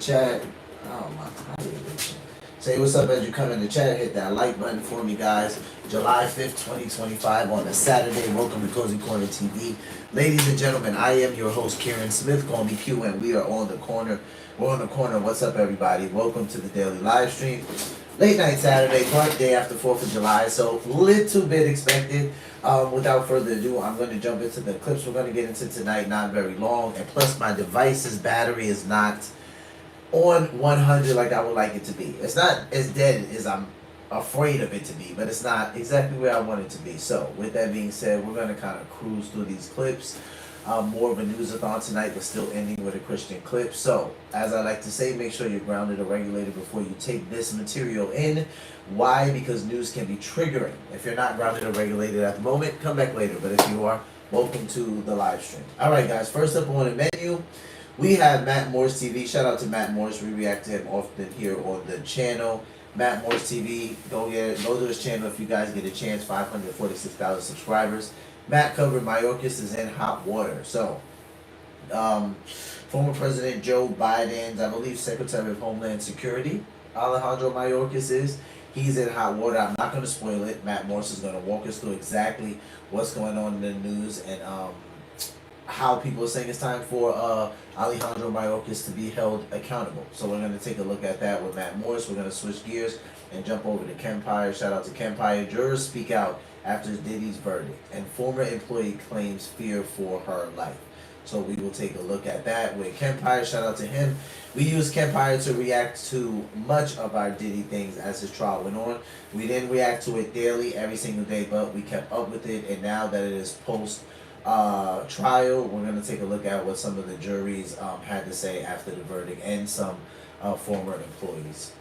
chat. Oh my God. Say what's up as you come in the chat. Hit that like button for me, guys. July 5th, 2025 on a Saturday. Welcome to Cozy Corner TV. Ladies and gentlemen, I am your host, Kieran Smith. Call me Q, and we are on the corner. We're on the corner. What's up, everybody? Welcome to the daily live stream. Late night Saturday, dark day after 4th of July, so little bit expected. Without further ado, I'm going to jump into the clips we're going to get into tonight. Not very long, and plus my device's battery is not on 100 like I would like it to be. It's not as dead as I'm afraid of it to be, but it's not exactly where I want it to be. So with that being said, we're going to kind of cruise through these clips. More of a news-a-thon tonight, but still ending with a Christian clip. So, as I like to say, make sure you're grounded or regulated before you take this material in. Why? Because news can be triggering. If you're not grounded or regulated at the moment, come back later. But if you are, welcome to the live stream. All right, guys. First up on the menu, we have Matt Morris TV. Shout out to Matt Morris. We react to him often here on the channel. Matt Morris TV. Go to his channel if you guys get a chance. 546,000 subscribers. Matt covered Mayorkas is in hot water. So, former President Joe Biden's, I believe, Secretary of Homeland Security, Alejandro Mayorkas is. He's in hot water. I'm not going to spoil it. Matt Morris is going to walk us through exactly what's going on in the news and how people are saying it's time for Alejandro Mayorkas to be held accountable. So we're going to take a look at that with Matt Morris. We're going to switch gears and jump over to Kempire. Shout out to Kempire. Jurors speak out after Diddy's verdict, and former employee claims fear for her life. So we will take a look at that with Kempire. Shout out to him. We use Kempire to react to much of our Diddy things as his trial went on. We didn't react to it daily, every single day, but we kept up with it. And now that it is post trial, we're going to take a look at what some of the juries had to say after the verdict and some former employees.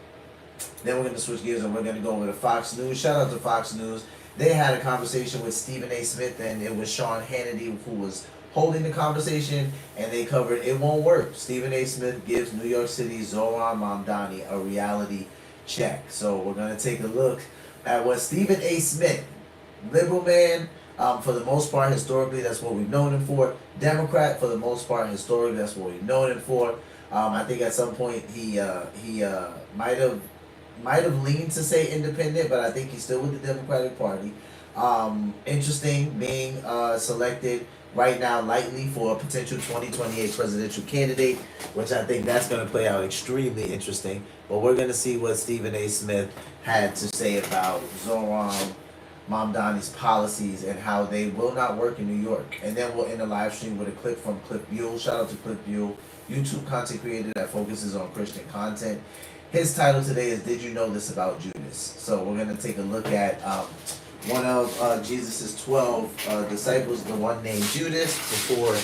Then we're going to switch gears and we're going to go over to Fox News. Shout out to Fox News. They had a conversation with Stephen A. Smith, and it was Sean Hannity who was holding the conversation, and they covered It Won't Work. Stephen A. Smith gives New York City's Zoran Mmdani a reality check. So we're going to take a look at what Stephen A. Smith, liberal man, for the most part, historically, that's what we've known him for. Democrat, for the most part, historically, that's what we've known him for. I think at some point he might have leaned to say independent, but I think he's still with the Democratic Party. Interesting being selected right now lightly for a potential 2028 presidential candidate, which I think that's going to play out extremely interesting. But we're going to see what Stephen A. Smith had to say about Zoran Mmdani's policies and how they will not work in New York. And then we'll end the live stream with a clip from Cliff Buell. Shout out to Cliff Buell, YouTube content creator that focuses on Christian content. His title today is Did You Know This About Judas? So we're going to take a look at one of Jesus' 12 disciples, the one named Judas, before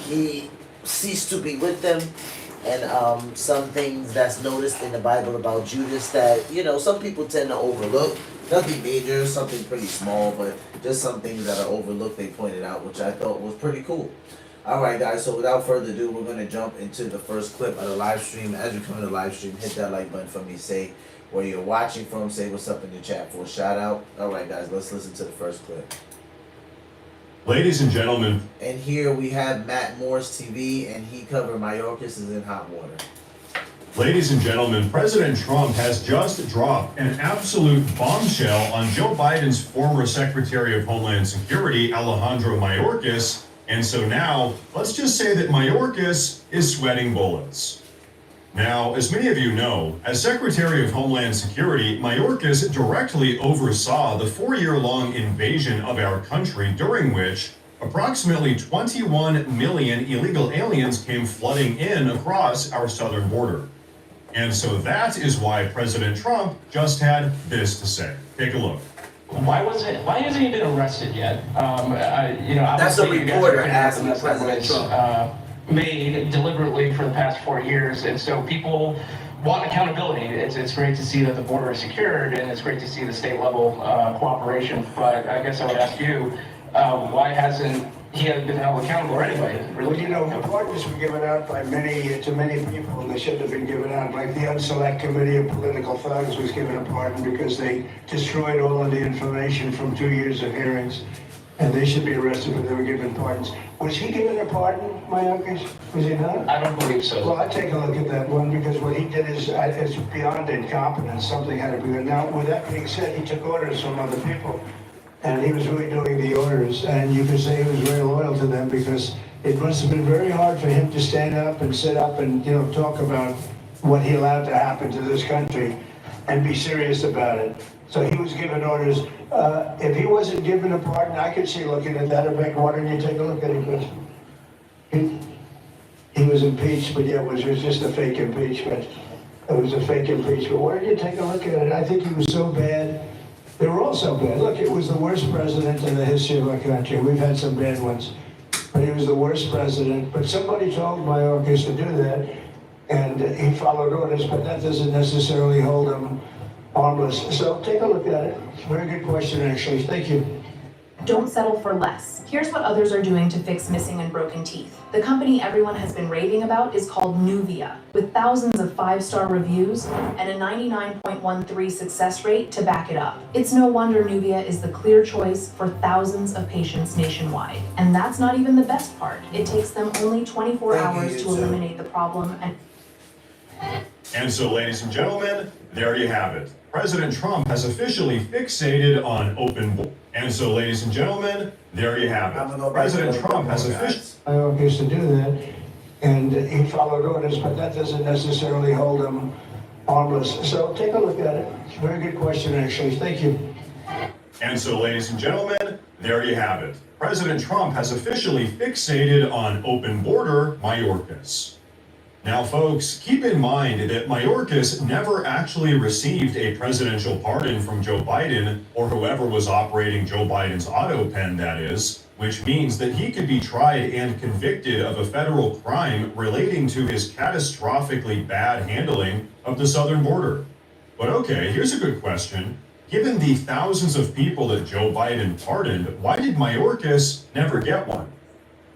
he ceased to be with them. And some things that's noticed in the Bible about Judas that, you know, some people tend to overlook. Nothing major, something pretty small, but just some things that are overlooked they pointed out, which I thought was pretty cool. Alright guys, so without further ado, we're going to jump into the first clip of the live stream. As you come to the live stream, hit that like button for me. Say where you're watching from. Say what's up in the chat for a shout out. Alright guys, let's listen to the first clip. Ladies and gentlemen. And here we have Matt Morris TV, and he covered Mayorkas is in hot water. Ladies and gentlemen, President Trump has just dropped an absolute bombshell on Joe Biden's former Secretary of Homeland Security, Alejandro Mayorkas. And so now, let's just say that Mayorkas is sweating bullets. Now, as many of you know, as Secretary of Homeland Security, Mayorkas directly oversaw the 4-year-long invasion of our country, during which approximately 21 million illegal aliens came flooding in across our southern border. And so that is why President Trump just had this to say. Take a look. Why hasn't he been arrested yet? That's a reporter asking President Trump. Made deliberately for the past 4 years, and so people want accountability. It's great to see that the border is secured, and it's great to see the state level cooperation. But I guess I would ask you, why hasn't he been held accountable anyway? Really? You know, pardons were given out by to many people, and they shouldn't have been given out. Like the Unselect Committee of Political Thugs was given a pardon because they destroyed all of the information from 2 years of hearings. And they should be arrested, but they were given pardons. Was he given a pardon, Mayorkas? Was he not? I don't believe so. Well, I'd take a look at that one, because is beyond incompetence. Something had to be done. Now, with that being said, he took orders from other people, and he was really doing the orders. And you could say he was very loyal to them because it must have been very hard for him to stand up and sit up and talk about what he allowed to happen to this country and be serious about it. So he was given orders. If he wasn't given a pardon, I could see looking at that. Why don't you take a look at it? He was impeached, but yeah, it was just a fake impeachment. It was a fake impeachment. Why don't you take a look at it? I think he was so bad. They were all so bad. Look, it was the worst president in the history of our country. We've had some bad ones, but he was the worst president. But somebody told Mayorkas to do that, and he followed orders, but that doesn't necessarily hold him harmless. So take a look at it. Very good question, actually. Thank you. Don't settle for less. Here's what others are doing to fix missing and broken teeth. The company everyone has been raving about is called Nuvia, with thousands of 5-star reviews and a 99.13% success rate to back it up. It's no wonder Nuvia is the clear choice for thousands of patients nationwide. And that's not even the best part. It takes them only 24 hours to eliminate the problem And so, ladies and gentlemen, there you have it. President Trump has officially fixated on open borders. And so, ladies and gentlemen, there you have it. President Trump has officially... Mayorkas to do that, and he followed orders, but that doesn't necessarily hold him harmless. So take a look at it. Very good question, actually. Thank you. And so, ladies and gentlemen, there you have it. President Trump has officially fixated on open border Mayorkas. Now, folks, keep in mind that Mayorkas never actually received a presidential pardon from Joe Biden, or whoever was operating Joe Biden's auto pen, that is, which means that he could be tried and convicted of a federal crime relating to his catastrophically bad handling of the southern border. But okay, here's a good question. Given the thousands of people that Joe Biden pardoned, why did Mayorkas never get one?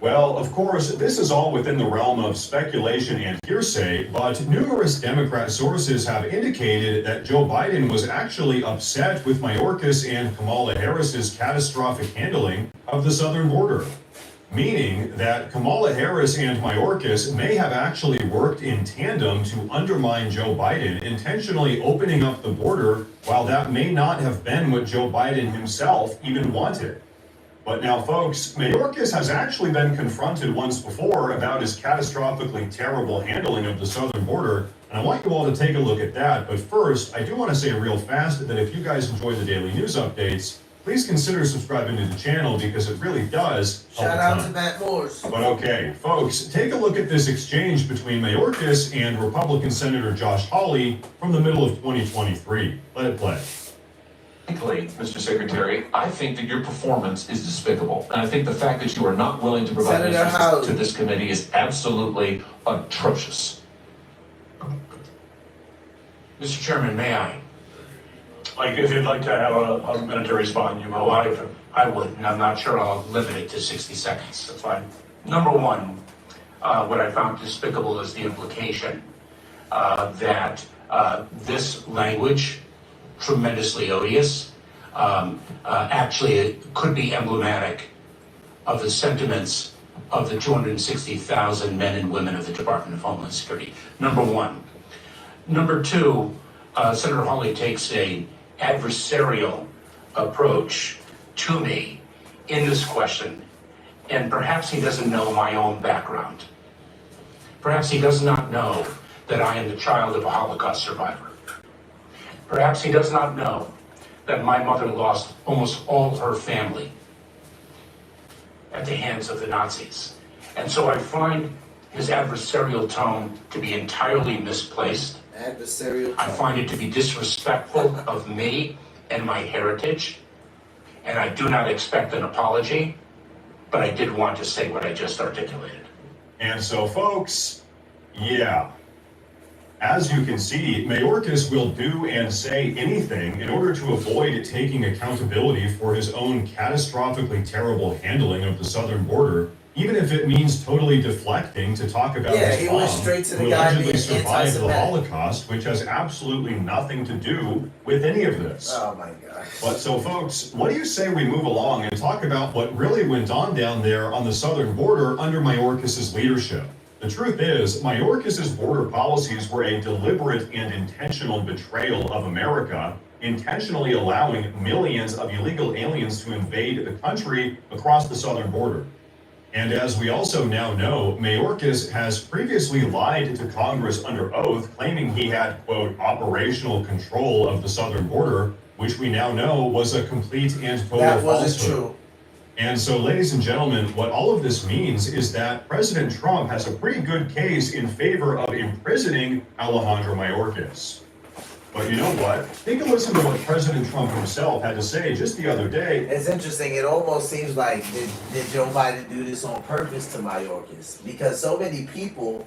Well, of course, this is all within the realm of speculation and hearsay, but numerous Democrat sources have indicated that Joe Biden was actually upset with Mayorkas and Kamala Harris's catastrophic handling of the southern border, meaning that Kamala Harris and Mayorkas may have actually worked in tandem to undermine Joe Biden, intentionally opening up the border, while that may not have been what Joe Biden himself even wanted. But now, folks, Mayorkas has actually been confronted once before about his catastrophically terrible handling of the southern border, and I want you all to take a look at that. But first, I do want to say real fast that if you guys enjoy the daily news updates, please consider subscribing to the channel because it really does help. Shout out to Matt Morse. But okay, folks, take a look at this exchange between Mayorkas and Republican Senator Josh Hawley from the middle of 2023. Let it play. Frankly, Mr. Secretary, I think that your performance is despicable. And I think the fact that you are not willing to provide answers to this committee is absolutely atrocious. Mr. Chairman, may I? If you'd like to have a minute to respond, you will. I would, and I'm not sure I'll limit it to 60 seconds. That's fine. Number one, what I found despicable is the implication that this language, tremendously odious, actually it could be emblematic of the sentiments of the 260,000 men and women of the Department of Homeland Security. Number one. Number two, Senator Hawley takes an adversarial approach to me in this question, and perhaps he doesn't know my own background. Perhaps he does not know that I am the child of a Holocaust survivor. Perhaps he does not know that my mother lost almost all her family at the hands of the Nazis. And so I find his adversarial tone to be entirely misplaced. Adversarial tone. I find it to be disrespectful of me and my heritage. And I do not expect an apology, but I did want to say what I just articulated. And so, folks, yeah. As you can see, Mayorkas will do and say anything in order to avoid taking accountability for his own catastrophically terrible handling of the southern border, even if it means totally deflecting to talk about his mom, who allegedly survived the Holocaust, which has absolutely nothing to do with any of this. Oh my God. But so, folks, what do you say we move along and talk about what really went on down there on the southern border under Mayorkas' leadership? The truth is, Mayorkas' border policies were a deliberate and intentional betrayal of America, intentionally allowing millions of illegal aliens to invade the country across the southern border. And as we also now know, Mayorkas has previously lied to Congress under oath, claiming he had, quote, operational control of the southern border, which we now know was a complete and total That falsehood. wasn't true. And so, ladies and gentlemen, what all of this means is that President Trump has a pretty good case in favor of imprisoning Alejandro Mayorkas. But you know what? Take a listen to what President Trump himself had to say just the other day. It's interesting. It almost seems like did Joe Biden do this on purpose to Mayorkas? Because so many people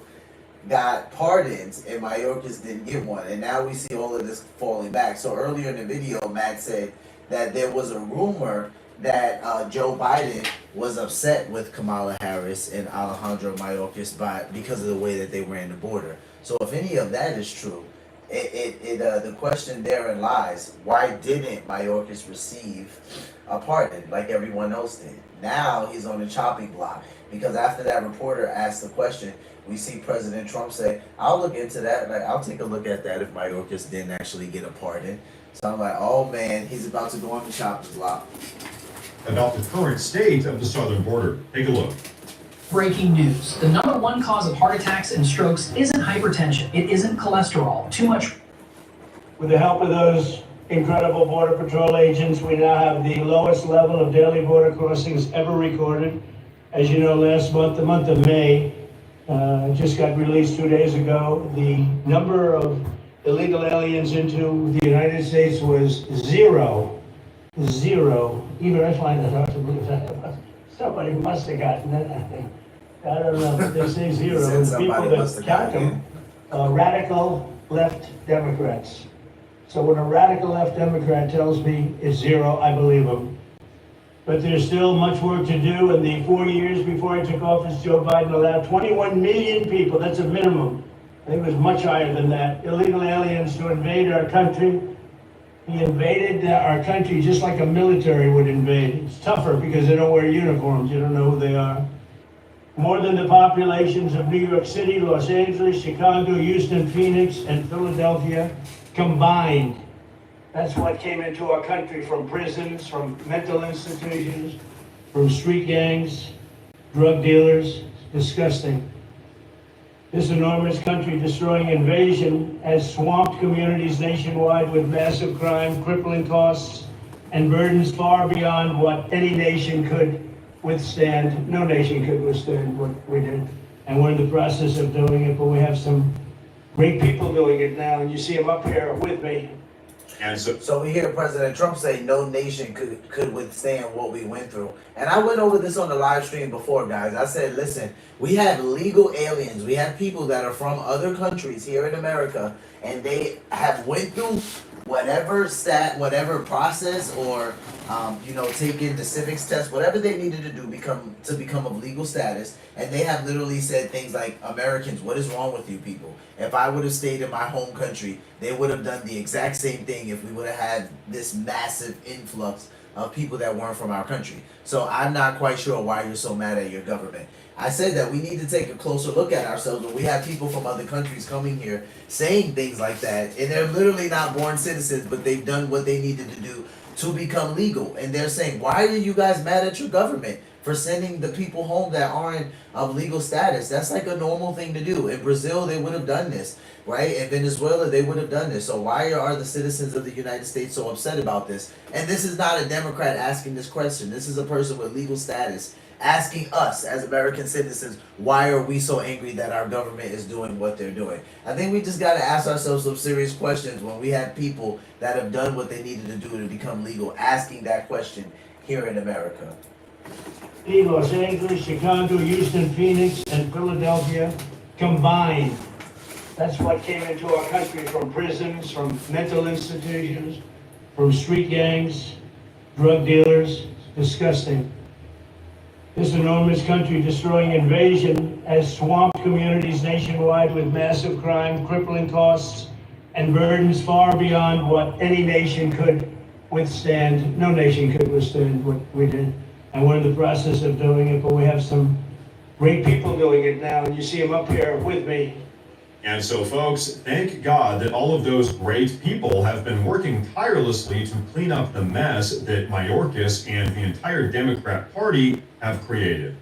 got pardons and Mayorkas didn't get one. And now we see all of this falling back. So earlier in the video, Matt said that there was a rumor that Joe Biden was upset with Kamala Harris and Alejandro Mayorkas because of the way that they ran the border. So if any of that is true, the question therein lies: why didn't Mayorkas receive a pardon like everyone else did? Now he's on the chopping block because after that reporter asked the question, we see President Trump say, "I'll look into that. Like, I'll take a look at that if Mayorkas didn't actually get a pardon." So I'm like, oh man, he's about to go on the chopping block. About the current state of the southern border. Take a look. Breaking news. The number one cause of heart attacks and strokes isn't hypertension. It isn't cholesterol. Too much. With the help of those incredible Border Patrol agents, we now have the lowest level of daily border crossings ever recorded. As you know, last month, the month of May, just got released 2 days ago, the number of illegal aliens into the United States was zero. Even I find it hard to believe that. Somebody must have gotten that, I think. I don't know, but they say zero. The people that count them, radical left Democrats. So when a radical left Democrat tells me it's zero, I believe him. But there's still much work to do. In the 4 years before he took office, Joe Biden allowed 21 million people, that's a minimum. I think it was much higher than that, illegal aliens to invade our country. He invaded our country just like a military would invade. It's tougher because they don't wear uniforms. You don't know who they are. More than the populations of New York City, Los Angeles, Chicago, Houston, Phoenix, and Philadelphia combined. That's what came into our country from prisons, from mental institutions, from street gangs, drug dealers. Disgusting. This enormous country-destroying invasion has swamped communities nationwide with massive crime, crippling costs, and burdens far beyond what any nation could withstand. No nation could withstand what we did. And we're in the process of doing it, but we have some great people doing it now, and you see them up here with me. And So we hear President Trump say no nation could withstand what we went through. And I went over this on the live stream before, guys. I said, listen, we have legal aliens. We have people that are from other countries here in America, and they have went through whatever process or taking the civics test, whatever they needed to do to become of legal status, and they have literally said things like, Americans, what is wrong with you people? If I would have stayed in my home country, they would have done the exact same thing if we would have had this massive influx of people that weren't from our country. So I'm not quite sure why you're so mad at your government. I said that we need to take a closer look at ourselves when we have people from other countries coming here saying things like that, and they're literally not born citizens, but they've done what they needed to do to become legal. And they're saying, why are you guys mad at your government for sending the people home that aren't of legal status? That's like a normal thing to do. In Brazil, they would have done this, right? In Venezuela, they would have done this. So why are the citizens of the United States so upset about this? And this is not a Democrat asking this question. This is a person with legal status asking us as American citizens, why are we so angry that our government is doing what they're doing? I think we just got to ask ourselves some serious questions when we have people that have done what they needed to do to become legal, asking that question here in America. Los Angeles, Chicago, Houston, Phoenix, and Philadelphia combined. That's what came into our country from prisons, from mental institutions, from street gangs, drug dealers. Disgusting. This enormous country-destroying invasion has swamped communities nationwide with massive crime, crippling costs, and burdens far beyond what any nation could withstand. No nation could withstand what we did. And we're in the process of doing it, but we have some great people doing it now, and you see them up here with me. And so, folks, thank God that all of those great people have been working tirelessly to clean up the mess that Mayorkas and the entire Democrat Party have created.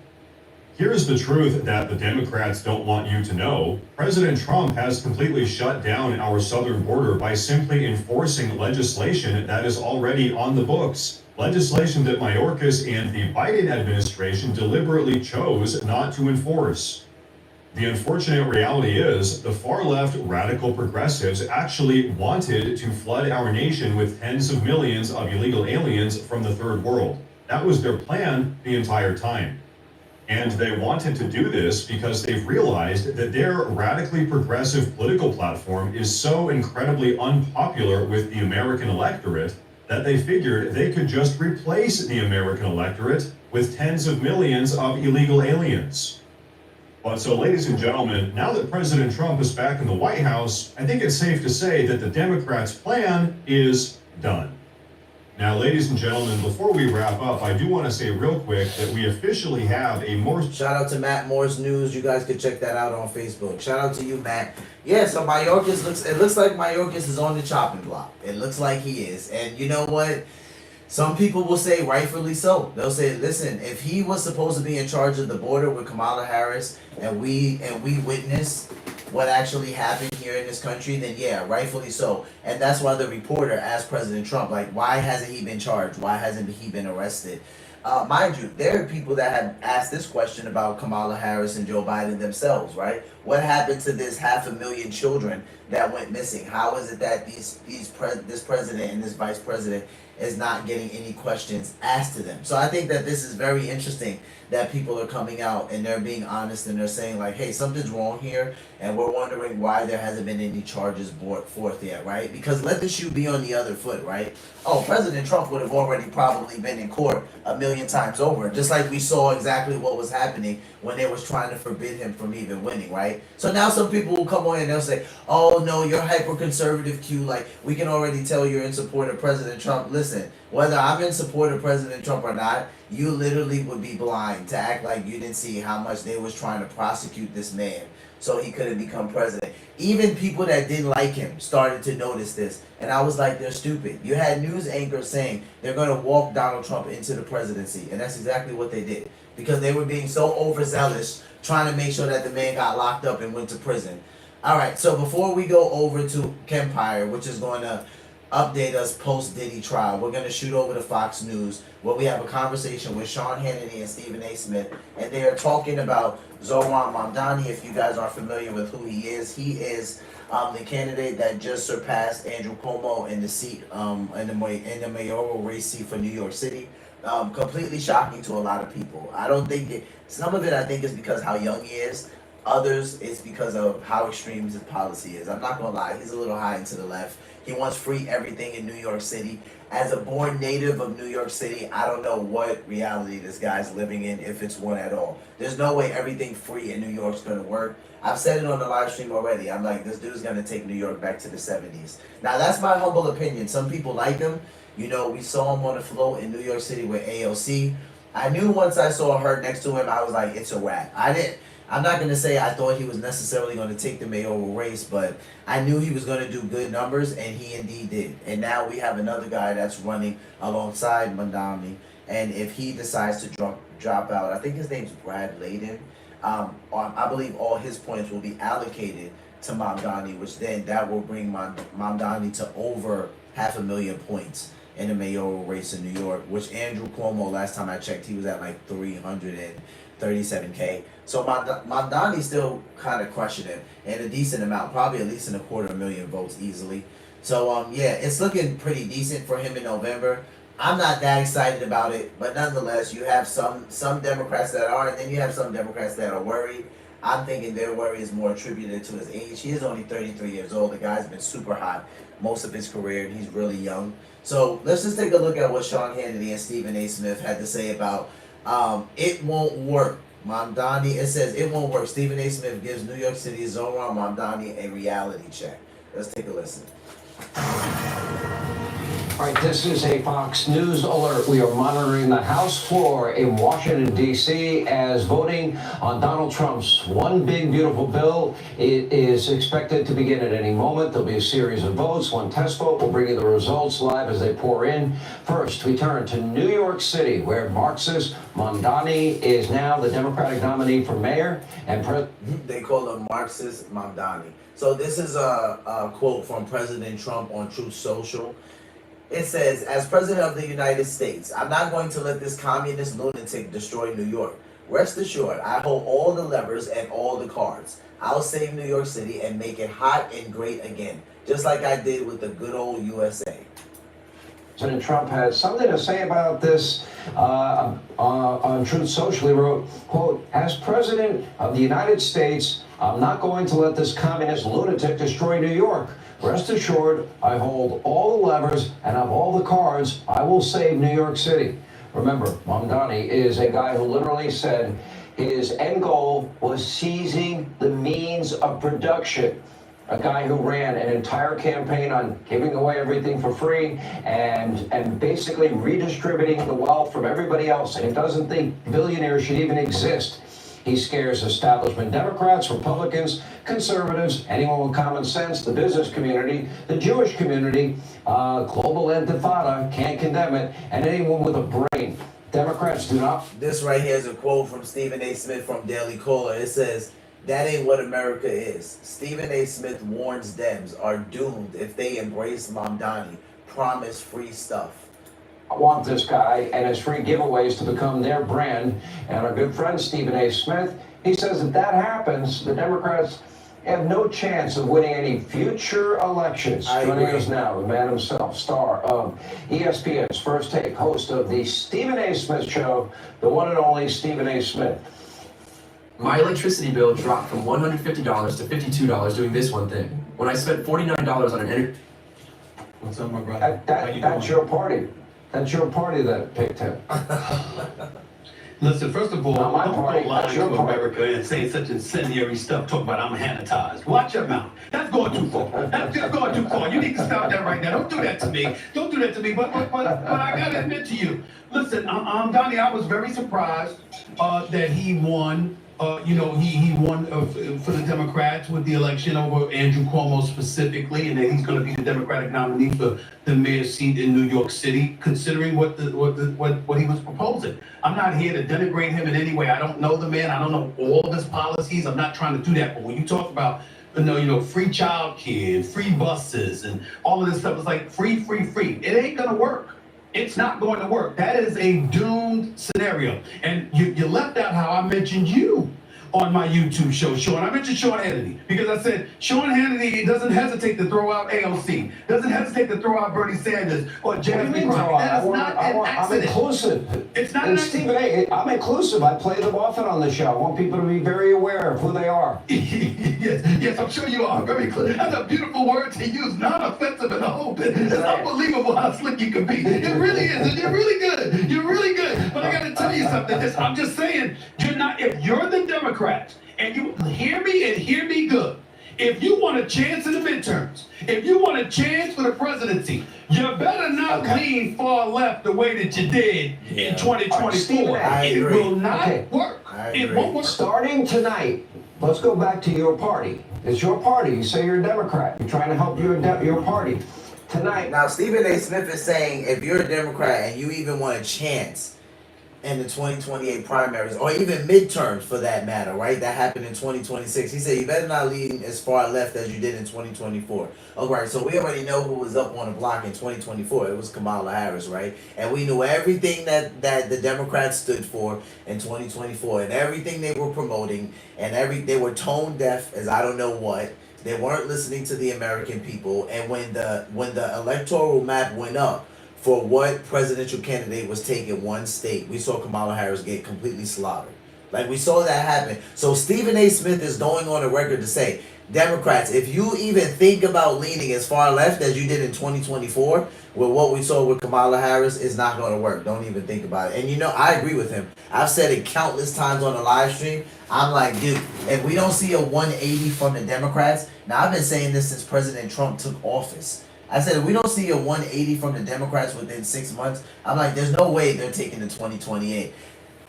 Here's the truth that the Democrats don't want you to know. President Trump has completely shut down our southern border by simply enforcing legislation that is already on the books. Legislation that Mayorkas and the Biden administration deliberately chose not to enforce. The unfortunate reality is the far-left radical progressives actually wanted to flood our nation with tens of millions of illegal aliens from the third world. That was their plan the entire time. And they wanted to do this because they've realized that their radically progressive political platform is so incredibly unpopular with the American electorate that they figured they could just replace the American electorate with tens of millions of illegal aliens. But so, ladies and gentlemen, now that President Trump is back in the White House, I think it's safe to say that the Democrats' plan is done. Now, ladies and gentlemen, before we wrap up, I do want to say real quick that we officially have a more... Shout out to Matt Moore's News. You guys can check that out on Facebook. Shout out to you, Matt. Yeah, so Mayorkas it looks like Mayorkas is on the chopping block. It looks like he is. And you know what? Some people will say rightfully so. They'll say, listen, if he was supposed to be in charge of the border with Kamala Harris and we witnessed what actually happened here in this country, then yeah, rightfully so. And that's why the reporter asked President Trump, like, why hasn't he been charged? Why hasn't he been arrested? Mind you, there are people that have asked this question about Kamala Harris and Joe Biden themselves, right? What happened to this 500,000 children that went missing? How is it that this president and this vice president is not getting any questions asked to them? So I think that this is very interesting that people are coming out and they're being honest and they're saying like, hey, something's wrong here and we're wondering why there hasn't been any charges brought forth yet, right? Because let the shoe be on the other foot, right? Oh, President Trump would have already probably been in court 1,000,000 times over, just like we saw exactly what was happening when they was trying to forbid him from even winning, right? So now some people will come on and they'll say, oh no, you're hyper-conservative, Q, like we can already tell you're in support of President Trump. Listen, whether I'm in support of President Trump or not, you literally would be blind to act like you didn't see how much they was trying to prosecute this man so he couldn't become president. Even people that didn't like him started to notice this. And I was like, they're stupid. You had news anchors saying they're going to walk Donald Trump into the presidency. And that's exactly what they did. Because they were being so overzealous, trying to make sure that the man got locked up and went to prison. All right, so before we go over to Kempire, which is going to update us post Diddy trial, we're going to shoot over to Fox News where we have a conversation with Sean Hannity and Stephen A. Smith, and they are talking about Zohran Mamdani. If you guys aren't familiar with who he is the candidate that just surpassed Andrew Cuomo in the seat in the mayoral race seat for New York City. Completely shocking to a lot of people. I don't think some of it I think is because how young he is. Others it's because of how extreme his policy is. I'm not gonna lie, he's a little high and to the left. He wants free everything in New York City. As a born native of New York City, I don't know what reality this guy's living in, if it's one at all. There's no way everything free in New York's gonna work. I've said it on the live stream already. I'm like, this dude's gonna take New York back to the 70s. Now that's my humble opinion. Some people like him. You know, we saw him on a float in New York City with AOC. I knew once I saw her next to him, I was like, it's a wrap. I'm not going to say I thought he was necessarily going to take the mayoral race, but I knew he was going to do good numbers, and he indeed did. And now we have another guy that's running alongside Mmdani, and if he decides to drop out, I think his name's Brad Layden, I believe all his points will be allocated to Mmdani, which then that will bring Mmdani to over 500,000 points in the mayoral race in New York, which Andrew Cuomo, last time I checked, he was at like 337K. So Mmdani's still kind of crushing him in a decent amount, probably at least in 250,000 votes easily. So yeah, it's looking pretty decent for him in November. I'm not that excited about it, but nonetheless, you have some Democrats that are, and then you have some Democrats that are worried. I'm thinking their worry is more attributed to his age. He is only 33 years old. The guy's been super hot most of his career, and he's really young. So let's just take a look at what Sean Hannity and Stephen A. Smith had to say about it won't work. Mmdani, it says it won't work. Stephen A. Smith gives New York City's Zohran Mamdani a reality check. Let's take a listen. All right, this is a Fox News alert. We are monitoring the House floor in Washington, D.C. as voting on Donald Trump's one big, beautiful bill. It is expected to begin at any moment. There'll be a series of votes. One test vote. We'll bring you the results live as they pour in. First, we turn to New York City, where Marxist Mmdani is now the Democratic nominee for mayor and president. They call him Marxist Mmdani. So this is a quote from President Trump on Truth Social. It says, as President of the United States, I'm not going to let this communist lunatic destroy New York. Rest assured, I hold all the levers and all the cards. I'll save New York City and make it hot and great again, just like I did with the good old USA. President Trump had something to say about this on Truth Social. He wrote, quote, as President of the United States, I'm not going to let this communist lunatic destroy New York. Rest assured, I hold all the levers and have all the cards. I will save New York City. Remember, Mmdani is a guy who literally said his end goal was seizing the means of production. A guy who ran an entire campaign on giving away everything for free and basically redistributing the wealth from everybody else. And he doesn't think billionaires should even exist. He scares establishment Democrats, Republicans, conservatives, anyone with common sense, the business community, the Jewish community, global intifada, can't condemn it, and anyone with a brain. Democrats do not. This right here is a quote from Stephen A. Smith from Daily Caller. It says, that ain't what America is. Stephen A. Smith warns Dems are doomed if they embrace Mmdani. Promise free stuff. I want this guy and his free giveaways to become their brand. And our good friend Stephen A. Smith, he says if that happens, the Democrats have no chance of winning any future elections. Joining us now, the man himself, star of ESPN's First Take, host of the Stephen A. Smith Show, the one and only Stephen A. Smith. My electricity bill dropped from $150 to $52 doing this one thing. When I spent $49 on an energy... What's up, my brother? That's your party. That's your party that picked him. Listen, first of all, don't go lying to party. America and saying such incendiary stuff, talk about I'm sanitized. Watch your mouth. That's going too far. That's just going too far. You need to stop that right now. Don't do that to me. Don't do that to me. But I got to admit to you, listen, Donnie, I was very surprised that he won. He won for the Democrats with the election over Andrew Cuomo specifically, and that he's going to be the Democratic nominee for the mayor's seat in New York City, considering what he was proposing. I'm not here to denigrate him in any way. I don't know the man. I don't know all of his policies. I'm not trying to do that. But when you talk about free childcare, free buses, and all of this stuff, it's like free. It ain't going to work. It's not going to work. That is a doomed scenario. And you left out how I mentioned you on my YouTube show, Sean. I mentioned Sean Hannity because I said Sean Hannity doesn't hesitate to throw out AOC, doesn't hesitate to throw out Bernie Sanders or Jeremy Crockett. That is not an accident. I'm inclusive. It's not an Stephen A., I'm inclusive. I play them often on the show. I want people to be very aware of who they are. yes, I'm sure you are. Very clear. That's a beautiful word to use, non-offensive in the whole bit. It's unbelievable how slick you can be. It really is. And you're really good. You're really good. But I got to tell you something. I'm just saying, if you're the Democrat, and you hear me and hear me good. If you want a chance in the midterms, if you want a chance for the presidency, you better not lean far left the way that you did in 2024. It will not work. It won't work. Starting tonight, let's go back to your party. It's your party. You say you're a Democrat. You're trying to help your party. Tonight. Now, Stephen A. Smith is saying if you're a Democrat and you even want a chance in the 2028 primaries, or even midterms for that matter, right? That happened in 2026. He said you better not lean as far left as you did in 2024. All right, so we already know who was up on the block in 2024. It was Kamala Harris, right? And we knew everything that the Democrats stood for in 2024 and everything they were promoting, and they were tone deaf as I don't know what. They weren't listening to the American people. And when the electoral map went up for what presidential candidate was taking one state, we saw Kamala Harris get completely slaughtered. Like, we saw that happen. So Stephen A. Smith is going on the record to say, Democrats, if you even think about leaning as far left as you did in 2024, with what we saw with Kamala Harris, it's not going to work. Don't even think about it. And I agree with him. I've said it countless times on the live stream. I'm like, dude, if we don't see a 180 from the Democrats, now I've been saying this since President Trump took office. I said, if we don't see a 180 from the Democrats within 6 months, I'm like, there's no way they're taking the 2028.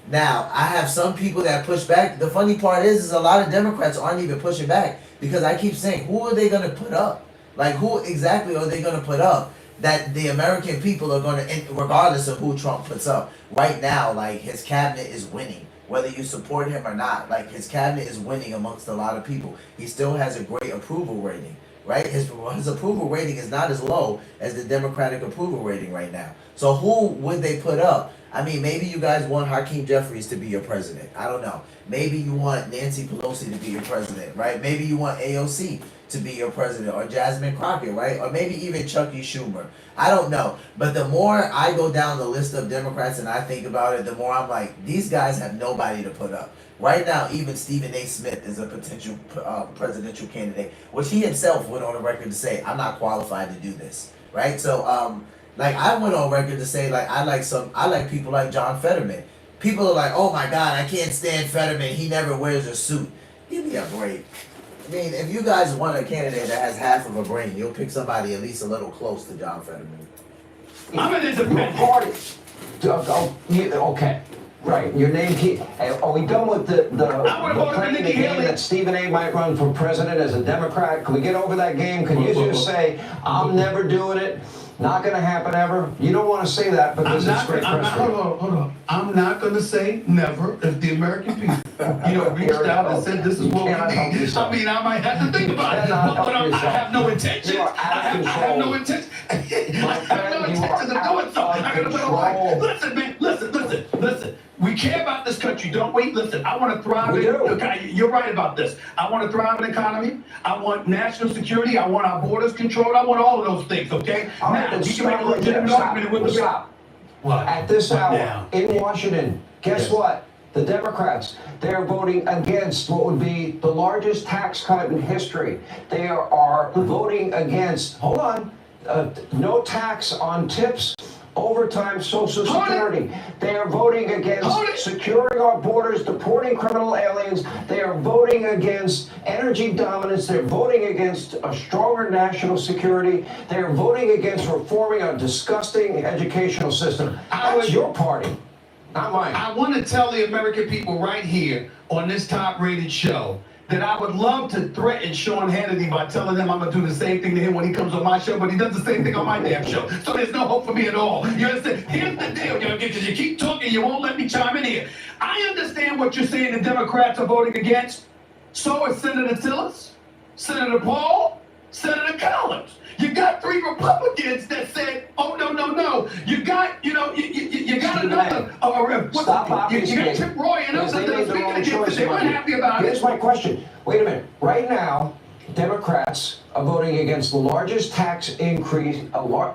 Now, I have some people that push back. The funny part is a lot of Democrats aren't even pushing back because I keep saying, who are they going to put up? Like, who exactly are they going to put up that the American people are going to, regardless of who Trump puts up? Right now, like, his cabinet is winning. Whether you support him or not, like, his cabinet is winning amongst a lot of people. He still has a great approval rating, right? His approval rating is not as low as the Democratic approval rating right now. So who would they put up? I mean, maybe you guys want Hakeem Jeffries to be your president. I don't know. Maybe you want Nancy Pelosi to be your president, right? Maybe you want AOC to be your president, or Jasmine Crockett, right? Or maybe even Chucky Schumer. I don't know. But the more I go down the list of Democrats and I think about it, the more I'm like, these guys have nobody to put up. Right now, even Stephen A. Smith is a potential presidential candidate, which he himself went on the record to say, I'm not qualified to do this, right? So, like, I went on record to say, like, I like people like John Fetterman. People are like, oh my God, I can't stand Fetterman. He never wears a suit. Give me a break. I mean, if you guys want a candidate that has half of a brain, you'll pick somebody at least a little close to John Fetterman. I'm an independent. Party. Okay. Right, your name. Are we done with the playing the game that Stephen A. might run for president as a Democrat? Can we get over that game? Can you just say, I'm never doing it, not going to happen ever? You don't want to say that because it's great press. Hold on. I'm not going to say never if the American people, reached out and said this is what we need. I mean, I might have to think about it, but I have no intention. I have no intention. I have no intention of doing so. I'm going to put away. Listen, man, listen. We care about this country, don't we? Listen, I want to thrive. You're right about this. I want to thrive in the economy. I want national security. I want our borders controlled. I want all of those things, okay? Now, we can make a legitimate argument with the stop. What? At this hour in Washington, guess what? The Democrats, they're voting against what would be the largest tax cut in history. They are voting against, no tax on tips, overtime, Social Security. They are voting against securing our borders, deporting criminal aliens. They are voting against energy dominance. They're voting against a stronger national security. They are voting against reforming a disgusting educational system. That's your party, not mine. I want to tell the American people right here on this top-rated show that I would love to threaten Sean Hannity by telling him I'm going to do the same thing to him when he comes on my show, but he does the same thing on my damn show. So there's no hope for me at all. You understand? Here's the deal, because you keep talking, you won't let me chime in here. I understand what you're saying the Democrats are voting against. So is Senator Tillis, Senator Paul, Senator Collins. You got 3 Republicans that said, oh, no. You got, you got another, you got Tim Roy and others that are speaking against it. They weren't happy about it. Here's my question. Wait a minute. Right now, Democrats are voting against the largest tax increase,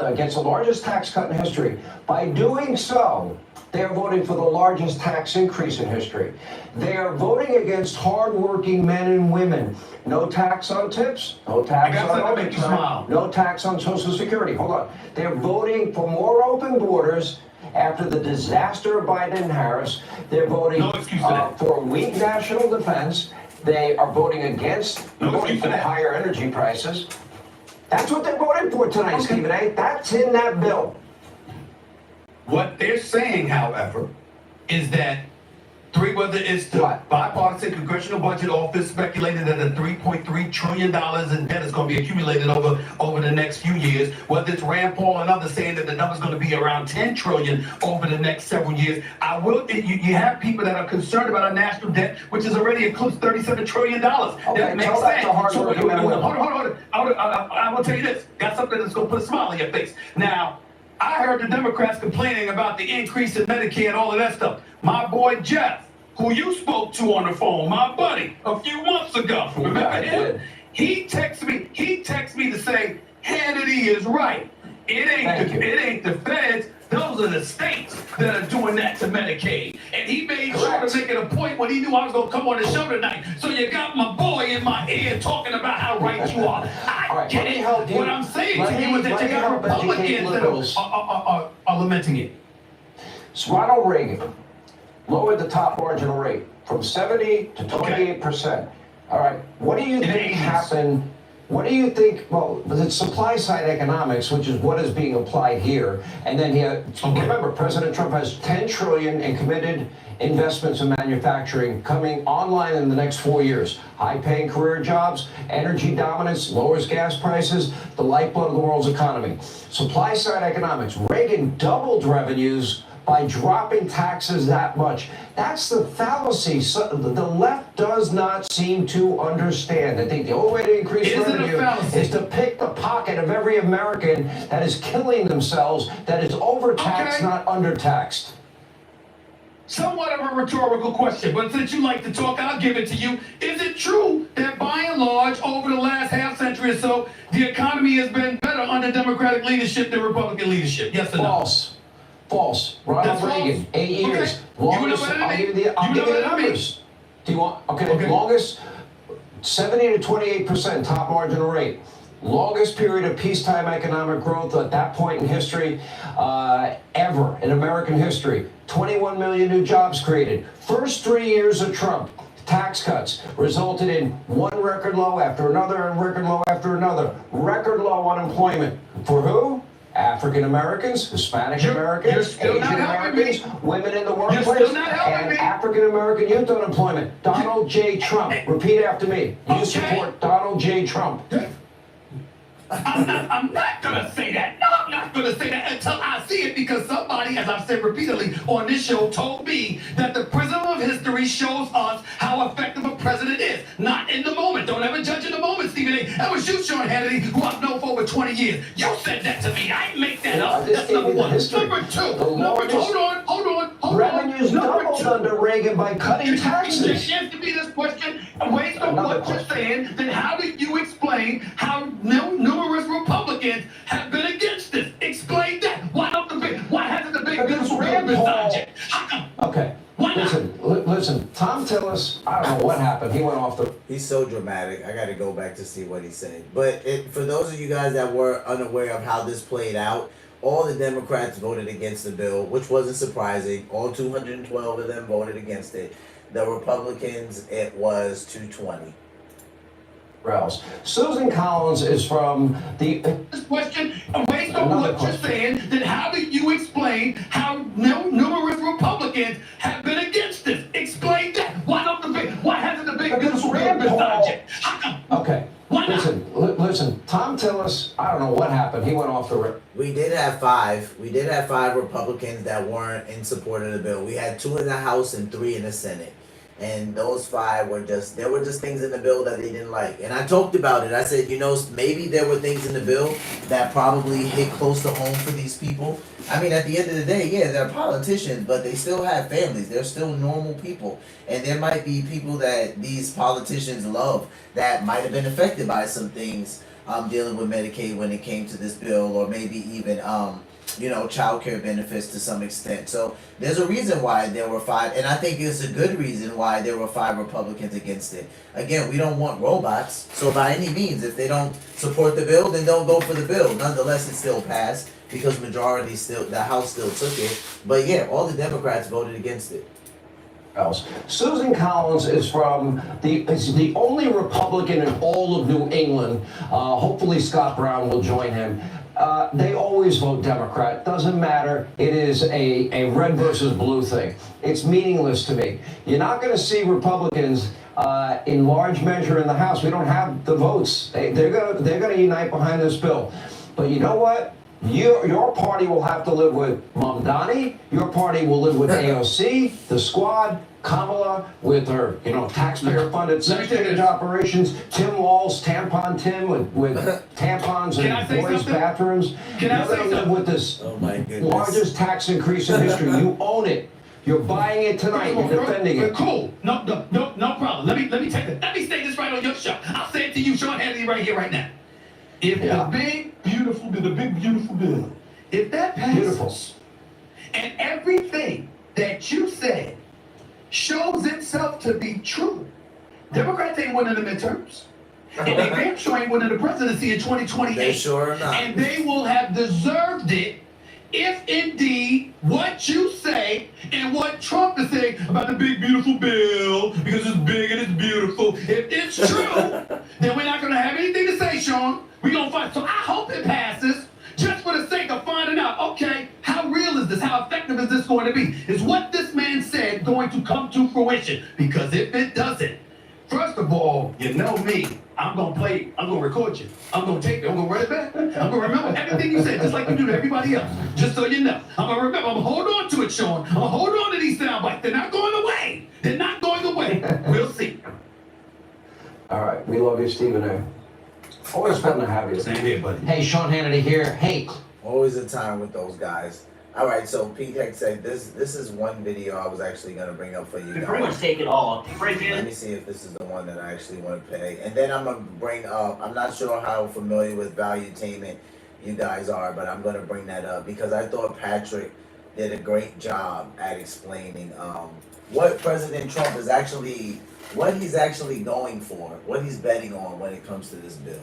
against the largest tax cut in history. By doing so, they are voting for the largest tax increase in history. They are voting against hardworking men and women. No tax on tips, no tax on overtime, no tax on Social Security. Hold on. They're voting for more open borders after the disaster of Biden and Harris. They're voting for weak national defense. They are voting against higher energy prices. That's what they're voting for tonight, Stephen A. That's in that bill. What they're saying, however, is that whether it's the bipartisan Congressional Budget Office speculated that $3.3 trillion in debt is going to be accumulated over the next few years, whether it's Rand Paul and others saying that the number's going to be around $10 trillion over the next several years. You have people that are concerned about our national debt, which is already includes $37 trillion. That makes sense. Hold on. I will tell you this. Got something that's going to put a smile on your face. Now, I heard the Democrats complaining about the increase in Medicare and all of that stuff. My boy Jeff, who you spoke to on the phone, my buddy, a few months ago. Remember him? He texted me to say, Hannity is right. It ain't the feds. Those are the states that are doing that to Medicaid. And he made sure to make it a point when he knew I was going to come on the show tonight. So you got my boy in my ear talking about how right you are. I get it. What I'm saying to you is that you got Republicans that are lamenting it. So Ronald Reagan lowered the top marginal rate from 70 to 28%. All right. What do you think happened What do you think? Well, it's supply side economics, which is what is being applied here. And then remember, President Trump has $10 trillion in committed investments in manufacturing coming online in the next 4 years. High-paying career jobs, energy dominance, lowers gas prices, the lifeblood of the world's economy. Supply side economics. Reagan doubled revenues by dropping taxes that much. That's the fallacy. So the left does not seem to understand. I think the only way to increase revenue is to pick the pocket of every American that is killing themselves, that is overtaxed, not undertaxed. Somewhat of a rhetorical question, but since you like to talk, I'll give it to you. Is it true that by and large, over the last half century or so, the economy has been better under Democratic leadership than Republican leadership? Yes or no? False. False. Ronald Reagan, 8 years. Okay. Longest, I'll give you the numbers. Do you want? Okay. Longest, 70 to 28% top marginal rate. Longest period of peacetime economic growth at that point in history ever in American history. 21 million new jobs created. First 3 years of Trump, tax cuts resulted in one record low after another and record low after another. Record low unemployment. For who? African Americans, Hispanic Americans, Asian Americans, women in the workplace, and African American youth unemployment. Donald J. Trump. Repeat after me. You support Donald J. Trump. I'm not gonna say that. No, I'm not gonna say that until I see it, because somebody, as I've said repeatedly on this show, told me that the prism of history shows us how effective a president is. Not in the moment. Don't ever judge in the moment, Stephen A. That was you, Sean Hannity, who I've known for over 20 years. You said that to me. I didn't make that up. That's number one. Number two. Hold on. Revenues doubled under Reagan by cutting taxes. Just answer me this question. Based on what you're saying, then how do you explain how numerous Republicans have been against this? Explain that. Why hasn't the big beautiful bill been signed? How come? Okay. Listen. Tom Tillis, I don't know what happened. He went off the... He's so dramatic. I got to go back to see what he said. But for those of you guys that were unaware of how this played out, all the Democrats voted against the bill, which wasn't surprising. All 212 of them voted against it. The Republicans, it was 220. Susan Collins is from the... This question, based on what you're saying, then how do you explain how numerous Republicans have been against this? Explain that. Why hasn't the big beautiful bill been signed yet? How come? Okay. Listen, Tom Tillis, I don't know what happened. He went off the rip. We did have five Republicans that weren't in support of the bill. We had 2 in the House and 3 in the Senate. And those 5 were just things in the bill that they didn't like. And I talked about it. I said, maybe there were things in the bill that probably hit close to home for these people. I mean, at the end of the day, yeah, they're politicians, but they still have families. They're still normal people. And there might be people that these politicians love that might have been affected by some things dealing with Medicaid when it came to this bill, or maybe even child care benefits to some extent. So there's a reason why there were 5, and I think it's a good reason why there were 5 Republicans against it. Again, we don't want robots, so by any means, if they don't support the bill, then don't go for the bill. Nonetheless, it still passed because the House still took it. But yeah, all the Democrats voted against it. Susan Collins is the only Republican in all of New England. Hopefully Scott Brown will join him. They always vote Democrat. Doesn't matter. It is a red versus blue thing. It's meaningless to me. You're not going to see Republicans in large measure in the House. We don't have the votes. They're going to unite behind this bill. But you know what? Your party will have to live with Mmdani. Your party will live with AOC, the Squad, Kamala with her, taxpayer-funded sex-change operations. Tim Walz, Tampon Tim with tampons in boys' bathrooms. You're going to live with this largest tax increase in history. You own it. You're buying it tonight. You're defending it. Cool. No problem. Let me say this right on your show. I'll say it to you, Sean Hannity, right here, right now. If the big beautiful bill, if that passes, and everything that you said shows itself to be true, Democrats ain't winning the midterms, and they damn sure ain't winning the presidency in 2028. They sure are not. And they will have deserved it if indeed what you say and what Trump is saying about the big beautiful bill, because it's big and it's beautiful, if it's true, then we're not going to have anything to say, Sean. We're going to fight. So I hope it passes, just for the sake of finding out, okay, how real is this? How effective is this going to be? Is what this man said going to come to fruition? Because if it doesn't, first of all, you know me, I'm going to record you. I'm going to take it, I'm going to run it back. I'm going to remember everything you said, just like you do to everybody else. Just so you know. I'm going to remember, I'm going to hold on to it, Sean. I'm going to hold on to these sound bites. They're not going away. They're not going away. We'll see. All right, we love you, Stephen A. Always fun to have you. Same here, buddy. Hey, Sean Hannity here. Hey. Always a time with those guys. All right, so Pete Hegseth, this is one video I was actually going to bring up for you guys. Pretty much take it all. Let me see if this is the one that I actually want to play. And then I'm going to bring up, I'm not sure how familiar with valuetainment you guys are, but I'm going to bring that up because I thought Patrick did a great job at explaining what President Trump is actually, what he's actually going for, what he's betting on when it comes to this bill.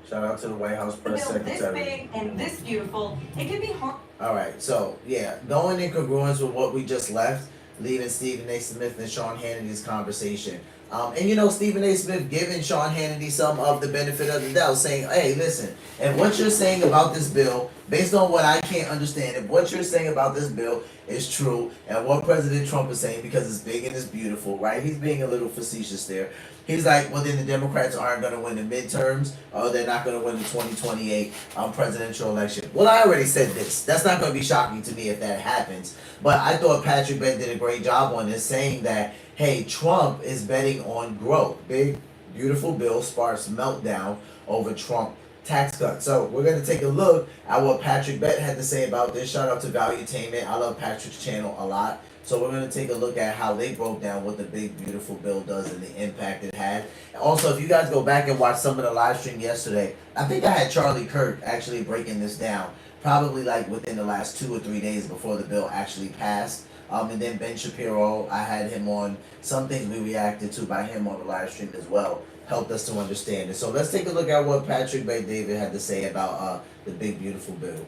Shout out to the White House press secretary. This big and this beautiful, it can be hard. All right, so yeah, going in congruence with what we just left, leaving Stephen A. Smith and Sean Hannity's conversation. And you know, Stephen A. Smith giving Sean Hannity some of the benefit of the doubt, saying, hey, listen, and what you're saying about this bill, based on what I can't understand, if what you're saying about this bill is true, and what President Trump is saying, because it's big and it's beautiful, right? He's being a little facetious there. He's like, well, then the Democrats aren't going to win the midterms, or they're not going to win the 2028 presidential election. Well, I already said this. That's not going to be shocking to me if that happens. But I thought Patrick Bent did a great job on this, saying that, hey, Trump is betting on growth. Big, beautiful bill sparks meltdown over Trump tax cuts. So we're going to take a look at what Patrick Bent had to say about this. Shout out to Valuetainment. I love Patrick's channel a lot. So we're going to take a look at how they broke down what the big, beautiful bill does and the impact it had. Also, if you guys go back and watch some of the live stream yesterday, I think I had Charlie Kirk actually breaking this down, probably like within the last 2 or 3 days before the bill actually passed. And then Ben Shapiro, I had him on. Some things we reacted to by him on the live stream as well, helped us to understand it. So let's take a look at what Patrick Bay David had to say about the big, beautiful bill.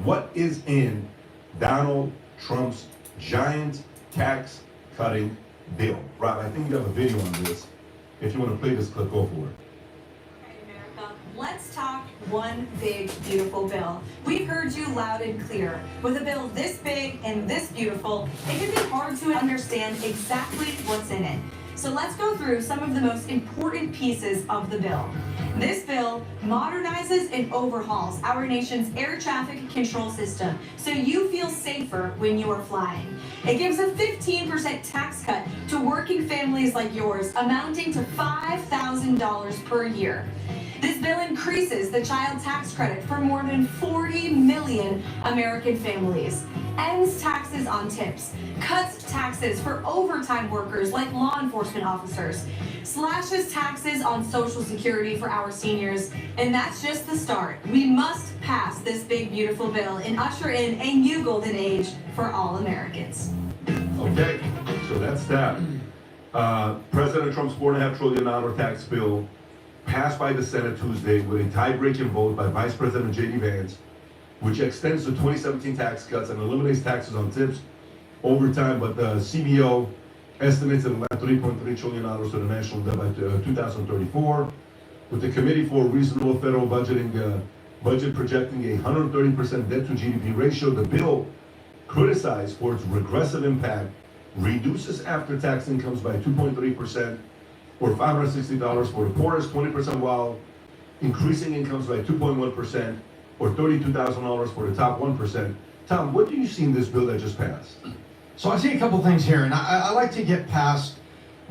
What is in Donald Trump's giant tax cutting bill? Rob, I think you have a video on this. If you want to play this clip, go for it. America, let's talk one big, beautiful bill. We've heard you loud and clear. With a bill this big and this beautiful, it can be hard to understand exactly what's in it. So let's go through some of the most important pieces of the bill. This bill modernizes and overhauls our nation's air traffic control system so you feel safer when you are flying. It gives a 15% tax cut to working families like yours, amounting to $5,000 per year. This bill increases the child tax credit for more than 40 million American families, ends taxes on tips, cuts taxes for overtime workers like law enforcement officers, slashes taxes on Social Security for our seniors, and that's just the start. We must pass this big, beautiful bill and usher in a new golden age for all Americans. Okay, so that's that. President Trump's $4.5 trillion tax bill passed by the Senate Tuesday with a tie-breaking vote by Vice President J.D. Vance, which extends the 2017 tax cuts and eliminates taxes on tips over time, but the CBO estimates it'll add $3.3 trillion to the national debt by 2034, with the Committee for Reasonable Federal Budgeting budget projecting a 130% debt to GDP ratio. The bill, criticized for its regressive impact, reduces after-tax incomes by 2.3%, or $560 for the poorest, 20%, while increasing incomes by 2.1%, or $32,000 for the top 1%. Tom, what do you see in this bill that just passed? So I see a couple things here, and I like to get past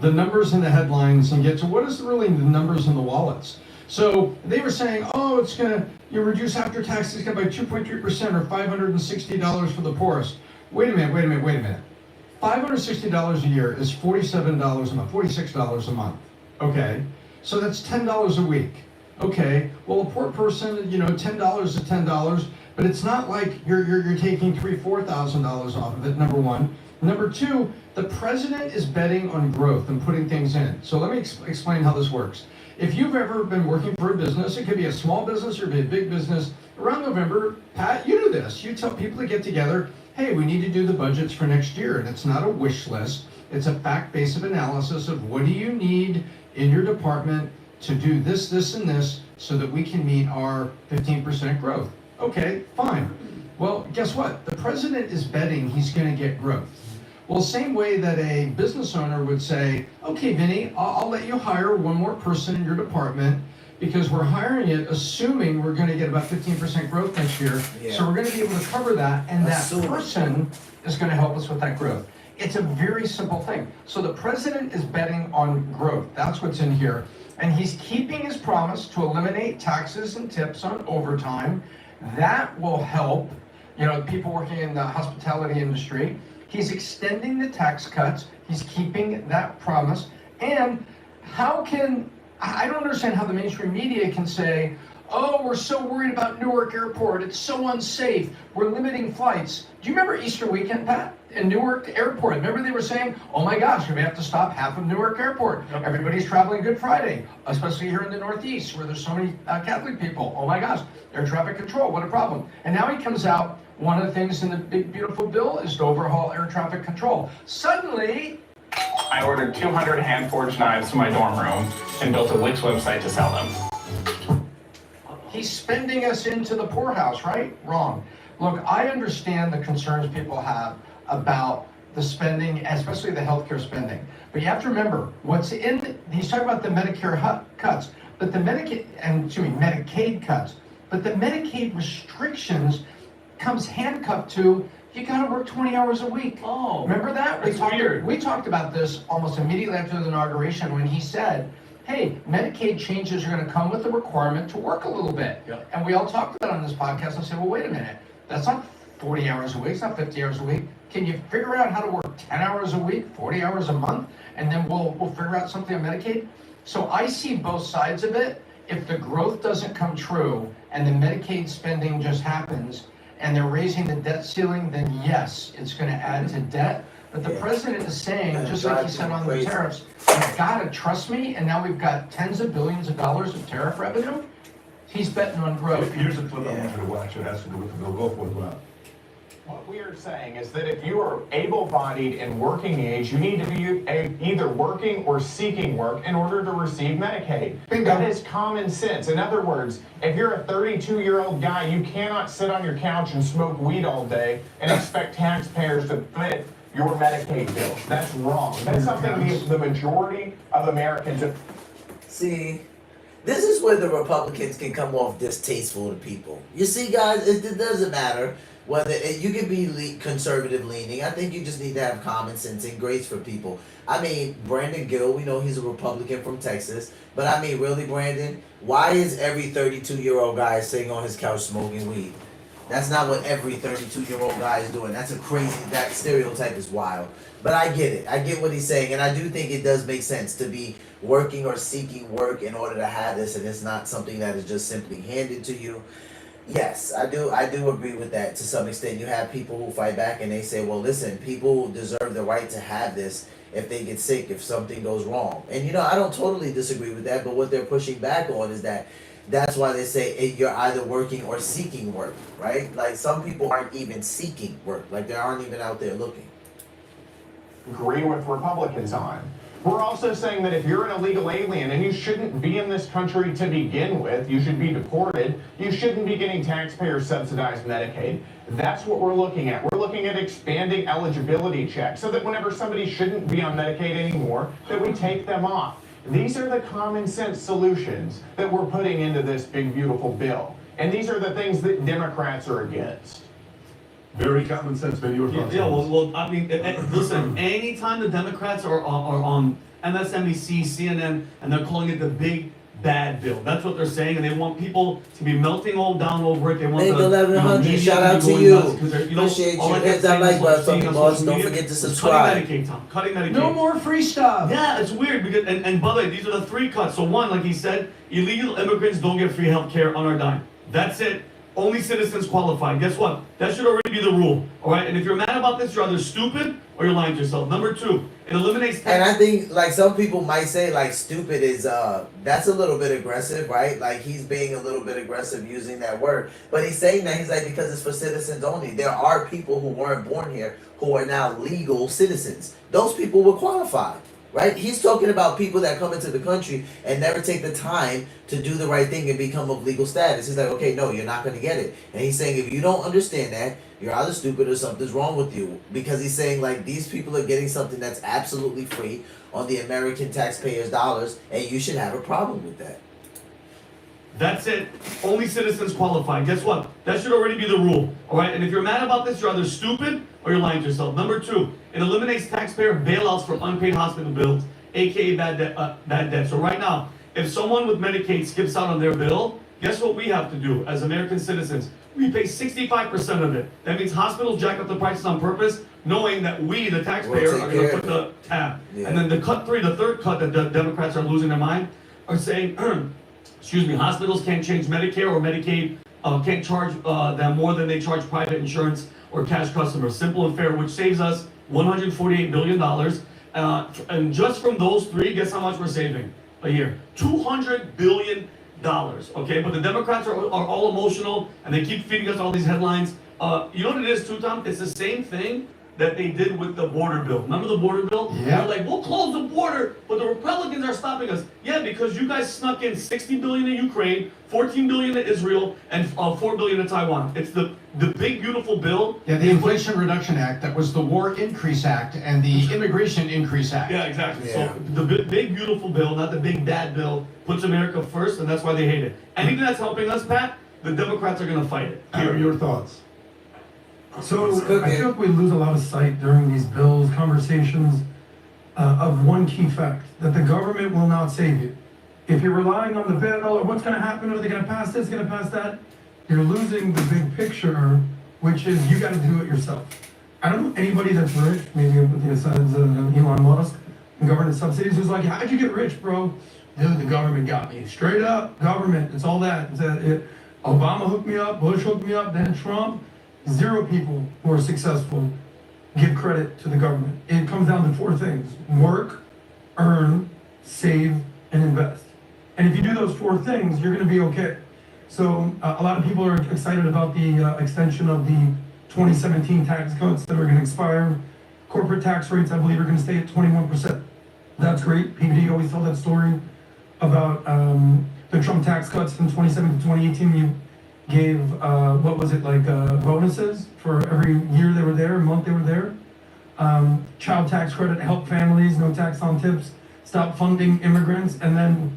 the numbers and the headlines and get to what is really the numbers in the wallets. So they were saying, oh, it's going to reduce after-tax income by 2.3% or $560 for the poorest. Wait a minute. $560 a year is $47 a month, $46 a month. Okay, so that's $10 a week. Okay, well, a poor person, $10 is $10, but it's not like you're taking $3,000-$4,000 off of it, number one. Number two, the president is betting on growth and putting things in. So let me explain how this works. If you've ever been working for a business, it could be a small business or it could be a big business, around November, Pat, you do this. You tell people to get together, hey, we need to do the budgets for next year. And it's not a wish list. It's a fact-based analysis of what do you need in your department to do this, this, and this so that we can meet our 15% growth. Okay, fine. Well, guess what? The president is betting he's going to get growth. Well, same way that a business owner would say, okay, Vinny, I'll let you hire one more person in your department because we're hiring it assuming we're going to get about 15% growth next year. Yeah. So we're going to be able to cover that, and that person is going to help us with that growth. It's a very simple thing. So the president is betting on growth. That's what's in here. And he's keeping his promise to eliminate taxes and tips on overtime. That will help, people working in the hospitality industry. He's extending the tax cuts. He's keeping that promise. And I don't understand how the mainstream media can say, oh, we're so worried about Newark Airport. It's so unsafe. We're limiting flights. Do you remember Easter weekend, Pat, in Newark Airport? Remember they were saying, oh my gosh, we have to stop half of Newark Airport. Yep. Everybody's traveling Good Friday, especially here in the Northeast where there's so many Catholic people. Oh my gosh, air traffic control, what a problem. And now he comes out, one of the things in the big, beautiful bill is to overhaul air traffic control. Suddenly, I ordered 200 hand-forged knives to my dorm room and built a Wix website to sell them. He's spending us into the poorhouse, right? Wrong. Look, I understand the concerns people have about the spending, especially the healthcare spending. But you have to remember, he's talking about the Medicare cuts, but Medicaid cuts. But the Medicaid restrictions comes handcuffed to, you gotta work 20 hours a week. Oh, remember that? We talked about this almost immediately after the inauguration when he said, hey, Medicaid changes are gonna come with the requirement to work a little bit. Yep. And we all talked about it on this podcast and said, well, wait a minute, that's not 40 hours a week, it's not 50 hours a week. Can you figure out how to work 10 hours a week, 40 hours a month, and then we'll figure out something on Medicaid? So I see both sides of it. If the growth doesn't come true and the Medicaid spending just happens and they're raising the debt ceiling, then yes, it's gonna add to debt. But the president is saying, just like he said on the tariffs, you've gotta trust me, and now we've got tens of billions of dollars of tariff revenue. He's betting on growth. Here's the clip I want you to watch. It has to do with the bill. Go for it, Rob. What we are saying is that if you are able-bodied and working age, you need to be either working or seeking work in order to receive Medicaid. That is common sense. In other words, if you're a 32-year-old guy, you cannot sit on your couch and smoke weed all day and expect taxpayers to fit your Medicaid bill. That's wrong. That's something the majority of Americans have. See, this is where the Republicans can come off distasteful to people. You see, guys, it doesn't matter whether you can be conservative leaning. I think you just need to have common sense and grace for people. I mean, Brandon Gill, we know he's a Republican from Texas, but I mean, really, Brandon, why is every 32-year-old guy sitting on his couch smoking weed? That's not what every 32-year-old guy is doing. That's that stereotype is wild. But I get it. I get what he's saying. And I do think it does make sense to be working or seeking work in order to have this. And it's not something that is just simply handed to you. Yes, I do agree with that to some extent. You have people who fight back and they say, well, listen, people deserve the right to have this if they get sick, if something goes wrong. And, I don't totally disagree with that. But what they're pushing back on is that's why they say you're either working or seeking work, right? Like some people aren't even seeking work. Like they aren't even out there looking. Agree with Republicans on. We're also saying that if you're an illegal alien and you shouldn't be in this country to begin with, you should be deported, you shouldn't be getting taxpayer subsidized Medicaid. That's what we're looking at. We're looking at expanding eligibility checks so that whenever somebody shouldn't be on Medicaid anymore, that we take them off. These are the common sense solutions that we're putting into this big, beautiful bill. And these are the things that Democrats are against. Very common sense, Ben. Your thoughts? Yeah, well, I mean, listen, anytime the Democrats are on MSNBC, CNN, and they're calling it the big bad bill, that's what they're saying, and they want people to be melting all down over it. They want Hey, the 1100, shout out to you. Appreciate you. Hit that like button for me, boss. Don't forget to subscribe. Cutting Medicaid. No more free stuff. Yeah, it's weird because, and by the way, these are the three cuts. So one, like he said, illegal immigrants don't get free health care on our dime. That's it. only citizens qualify. Guess what? That should already be the rule. All right. And if you're mad about this, you're either stupid or you're lying to yourself. Number two, it eliminates tax. And I think like some people might say like stupid is that's a little bit aggressive, right? Like he's being a little bit aggressive using that word. But he's saying that he's like because it's for citizens only. There are people who weren't born here who are now legal citizens. Those people will qualify. Right? He's talking about people that come into the country and never take the time to do the right thing and become of legal status. He's like, okay, no, you're not going to get it. And he's saying if you don't understand that, you're either stupid or something's wrong with you. Because he's saying like these people are getting something that's absolutely free on the American taxpayers' dollars, and you should have a problem with that. That's it. Only citizens qualify. Guess what? That should already be the rule. All right. And if you're mad about this, you're either stupid or you're lying to yourself. Number two, it eliminates taxpayer bailouts for unpaid hospital bills, aka bad debt. So right now, if someone with Medicaid skips out on their bill, guess what we have to do as American citizens? We pay 65% of it. That means hospitals jack up the prices on purpose, knowing that we, the taxpayer, are going to put the tab. Yeah. And then the third cut that the Democrats are losing their mind, are saying, excuse me, hospitals can't change Medicare or Medicaid, can't charge them more than they charge private insurance or cash customers. Simple and fair, which saves us $148 billion. And just from those three, guess how much we're saving a year? $200 billion. Okay, but the Democrats are all emotional and they keep feeding us all these headlines. You know what it is too, Tom? It's the same thing that they did with the border bill. Remember the border bill? Yeah. They're like, we'll close the border, but the Republicans are stopping us. Yeah, because you guys snuck in $60 billion to Ukraine, $14 billion to Israel, and $4 billion to Taiwan. It's the big beautiful bill. Yeah, the Inflation Reduction Act. That was the War Increase Act and the Immigration Increase Act. Yeah, exactly. Yeah. So the big beautiful bill, not the big bad bill, puts America first, and that's why they hate it. Anything that's helping us, Pat, the Democrats are going to fight it. Here are your thoughts. So I feel like we lose a lot of sight during these bills, conversations, of one key fact, that the government will not save you. If you're relying on the bill, or what's going to happen, are they going to pass this, going to pass that, you're losing the big picture, which is you got to do it yourself. I don't know anybody that's rich, maybe with the aside of Elon Musk, and government subsidies, who's like, how'd you get rich, bro? Dude, the government got me. Straight up, government, it's all that. Obama hooked me up, Bush hooked me up, then Trump. Zero people who are successful give credit to the government. It comes down to four things: work, earn, save, and invest. And if you do those four things, you're going to be okay. So a lot of people are excited about the extension of the 2017 tax cuts that are going to expire. Corporate tax rates, I believe, are going to stay at 21%. That's great. PBD always told that story about the Trump tax cuts from 2017 to 2018. You gave, what was it, like bonuses for every year they were there, month they were there. Child tax credit, help families, no tax on tips, stop funding immigrants. And then,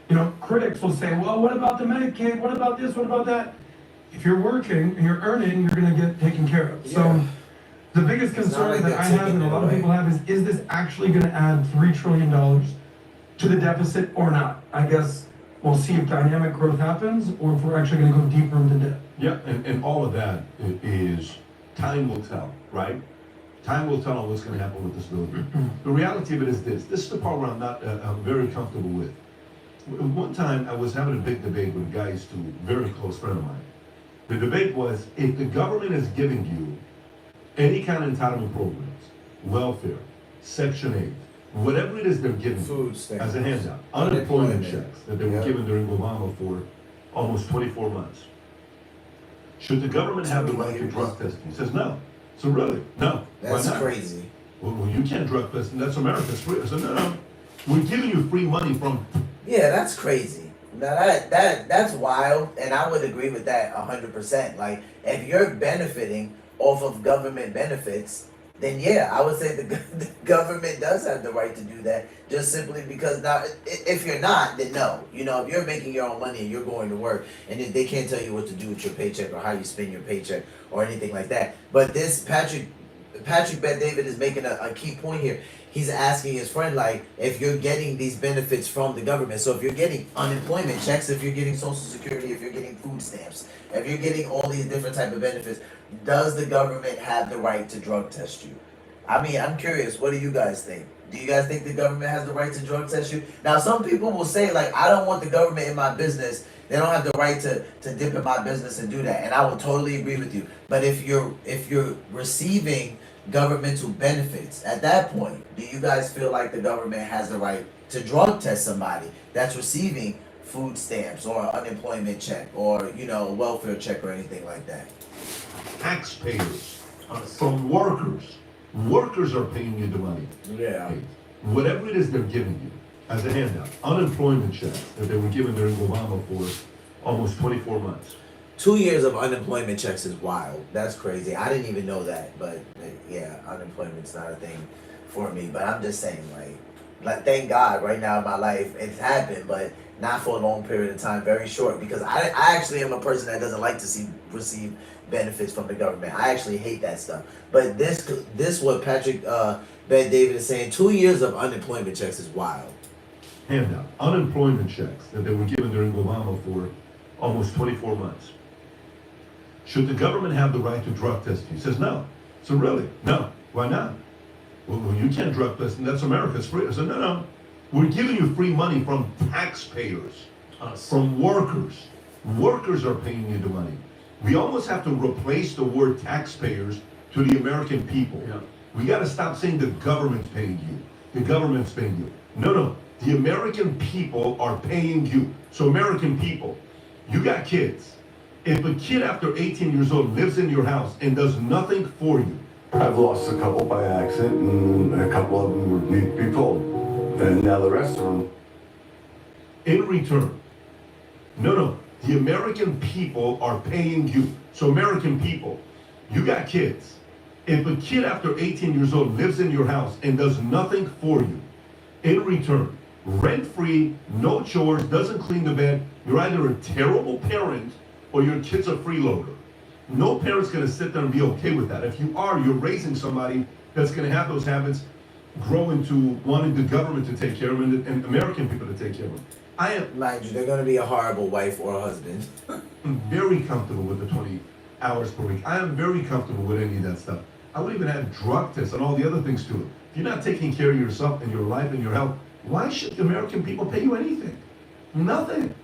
you know, critics will say, well, what about the Medicaid? What about this? What about that? If you're working and you're earning, you're going to get taken care of. Yeah. So the biggest concern that I have and a lot of people have is this actually going to add $3 trillion to the deficit or not? I guess we'll see if dynamic growth happens or if we're actually going to go deeper into debt. Yeah, and all of that is time will tell, right? Time will tell on what's going to happen with this bill. The reality of it is this. This is the part where I'm very comfortable with. One time I was having a big debate with guys to a very close friend of mine. The debate was, if the government is giving you any kind of entitlement programs, welfare, Section 8, whatever it is they're giving you as a handout, unemployment checks that they were given during Obama for almost 24 months. Should the government have the right to drug testing? He says no. So really, no. That's crazy. Well, you can't drug test, and that's America's free. I said, no. We're giving you free money from. Yeah, that's crazy. Now that's wild, and I would agree with that 100%. Like, if you're benefiting off of government benefits, then yeah, I would say the government does have the right to do that. Just simply because now, if you're not, then no. You know, if you're making your own money and you're going to work, and they can't tell you what to do with your paycheck or how you spend your paycheck or anything like that. But this Patrick Bet-David is making a key point here. He's asking his friend, like, if you're getting these benefits from the government, so if you're getting unemployment checks, if you're getting Social Security, if you're getting food stamps, if you're getting all these different type of benefits, does the government have the right to drug test you? I mean, I'm curious, what do you guys think? Do you guys think the government has the right to drug test you? Now, some people will say, like, I don't want the government in my business. They don't have the right to dip in my business and do that. And I would totally agree with you. But if you're receiving governmental benefits, at that point, do you guys feel like the government has the right to drug test somebody that's receiving food stamps or unemployment check or, you know, welfare check or anything like that? Taxpayers, from workers. Workers are paying you the money. Yeah. Whatever it is they're giving you as a handout, unemployment checks that they were given during Obama for almost 24 months. 2 years of unemployment checks is wild. That's crazy. I didn't even know that, but yeah, unemployment's not a thing for me. But I'm just saying, like thank God right now in my life it's happened, but not for a long period of time, very short. Because I actually am a person that doesn't like to receive benefits from the government. I actually hate that stuff. But this what Patrick Bet David is saying. 2 years of unemployment checks is wild. Handout, unemployment checks that they were given during Obama for almost 24 months. Should the government have the right to drug test you? He says no. So really, no. Why not? Well, you can't drug test, and that's America. It's free. I said, no. We're giving you free money from taxpayers, from workers. Workers are paying you the money. We almost have to replace the word taxpayers to the American people. Yeah. We got to stop saying the government's paying you. The government's paying you. No. The American people are paying you. So American people, you got kids. If a kid after 18 years old lives in your house and does nothing for you. I've lost a couple by accident, and a couple of them would need to be told. And now the rest of them. In return. No. The American people are paying you. So American people, you got kids. If a kid after 18 years old lives in your house and does nothing for you, in return, rent-free, no chores, doesn't clean the bed, you're either a terrible parent or your kid's a freeloader. No parent's gonna sit there and be okay with that. If you are, you're raising somebody that's gonna have those habits, grow into wanting the government to take care of them and American people to take care of them. Mind you, they're gonna be a horrible wife or husband. I'm very comfortable with the 20 hours per week. I am very comfortable with any of that stuff. I would even add drug tests and all the other things to it. If you're not taking care of yourself and your life and your health, why should the American people pay you anything? Nothing.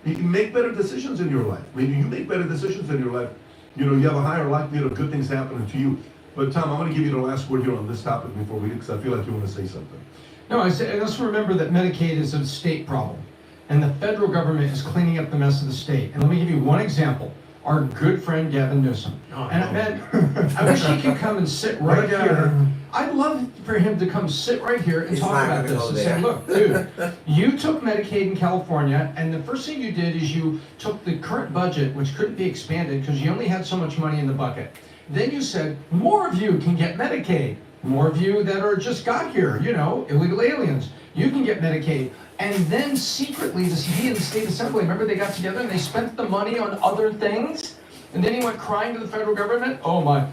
You can make better decisions in your life. Maybe you make better decisions in your life. You know, you have a higher likelihood of good things happening to you. But Tom, I'm going to give you the last word here on this topic before we, because I feel like you want to say something. No, let's remember that Medicaid is a state problem, and the federal government is cleaning up the mess of the state. And let me give you one example. Our good friend Gavin Newsom. I wish he could come and sit right here. I'd love for him to come sit right here and talk about this and say, look, dude, you took Medicaid in California, and the first thing you did is you took the current budget, which couldn't be expanded because you only had so much money in the bucket. Then you said, more of you can get Medicaid. More of you that are just got here, you know, illegal aliens, you can get Medicaid. And then secretly, he and the state assembly, remember they got together and they spent the money on other things? And then he went crying to the federal government, oh, my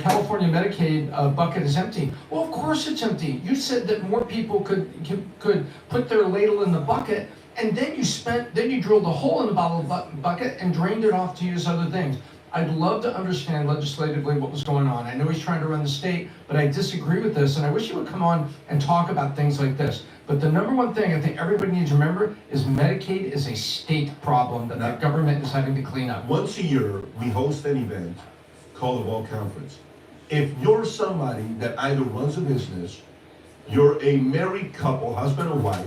California Medicaid bucket is empty. Well, of course it's empty. You said that more people could put their ladle in the bucket, and then you drilled a hole in the bottle bucket and drained it off to use other things. I'd love to understand legislatively what was going on. I know he's trying to run the state, but I disagree with this, and I wish he would come on and talk about things like this. But the number one thing I think everybody needs to remember is Medicaid is a state problem that the government is having to clean up. Once a year, we host an event called the Vault Conference. If you're somebody that either runs a business, you're a married couple, husband and wife,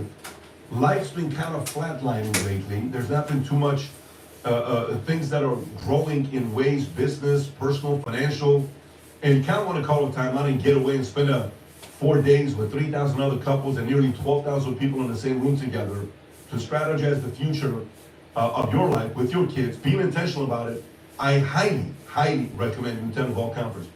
life's been kind of flatlining lately, there's not been too much things that are growing in ways, business, personal, financial, and you kind of want to call a time out and get away and spend 4 days with 3,000 other couples and nearly 12,000 people in the same room together to strategize the future of your life with your kids, being intentional about it, I highly, highly recommend you attend the Vault Conference.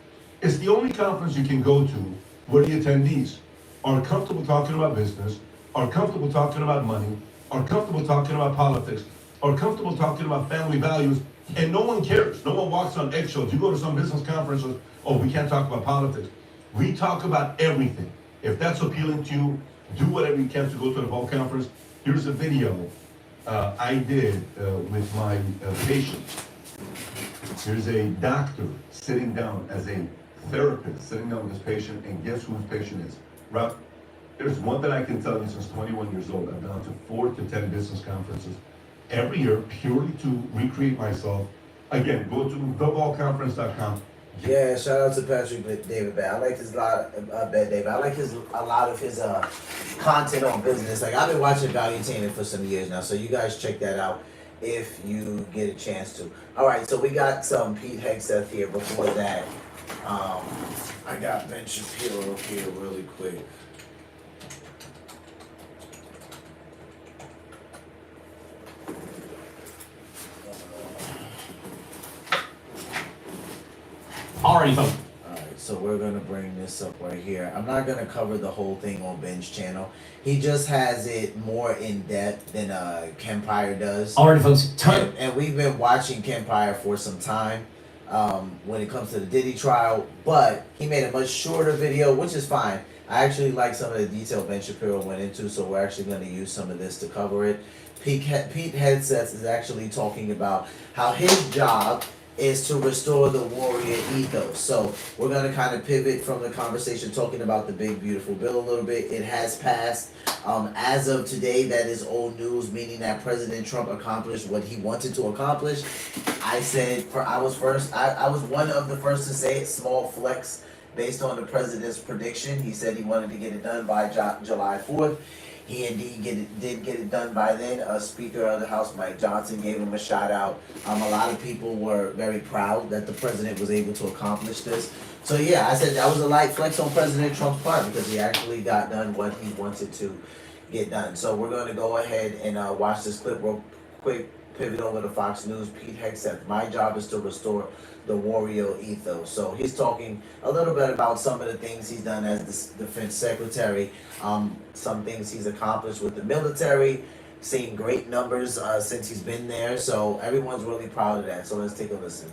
It's the only conference you can go to where the attendees are comfortable talking about business, are comfortable talking about money, are comfortable talking about politics, are comfortable talking about family values, and no one cares. No one walks on eggshells. You go to some business conferences, oh, we can't talk about politics. We talk about everything. If that's appealing to you, do whatever you can to go to the Vault Conference. Here's a video I did with my patients. Here's a doctor sitting down as a therapist, sitting down with his patient, and guess who his patient is? There's one that I can tell you since 21 years old. I've gone to 4 to 10 business conferences every year purely to recreate myself. Again, go to theballconference.com. Yeah, shout out to Patrick David Bad. I like his Bad David. I like a lot of his content on business. Like I've been watching Valuetainment for some years now, so you guys check that out if you get a chance to. All right, so we got some Pete Hegseth here. Before that, I got Ben Shapiro here really quick. Alrighty, folks. Alright, so we're gonna bring this up right here. I'm not gonna cover the whole thing on Ben's channel. He just has it more in depth than Kempire does. Alrighty, folks. And we've been watching Kempire for some time when it comes to the Diddy trial, but he made a much shorter video, which is fine. I actually like some of the detail Ben Shapiro went into, so we're actually going to use some of this to cover it. Pete Hegseth is actually talking about how his job is to restore the warrior ethos. So we're going to kind of pivot from the conversation talking about the big beautiful bill a little bit. It has passed. As of today, that is old news, meaning that President Trump accomplished what he wanted to accomplish. I said, I was one of the first to say it, small flex based on the president's prediction. He said he wanted to get it done by July 4th. He indeed did get it done by then. Speaker of the House, Mike Johnson, gave him a shout out. A lot of people were very proud that the president was able to accomplish this. So yeah, I said that was a light flex on President Trump's part because he actually got done what he wanted to get done. So we're going to go ahead and watch this clip real quick. Pivot over to Fox News. Pete Hegseth, my job is to restore the warrior ethos. So he's talking a little bit about some of the things he's done as the defense secretary, some things he's accomplished with the military, seeing great numbers since he's been there. So everyone's really proud of that. So let's take a listen.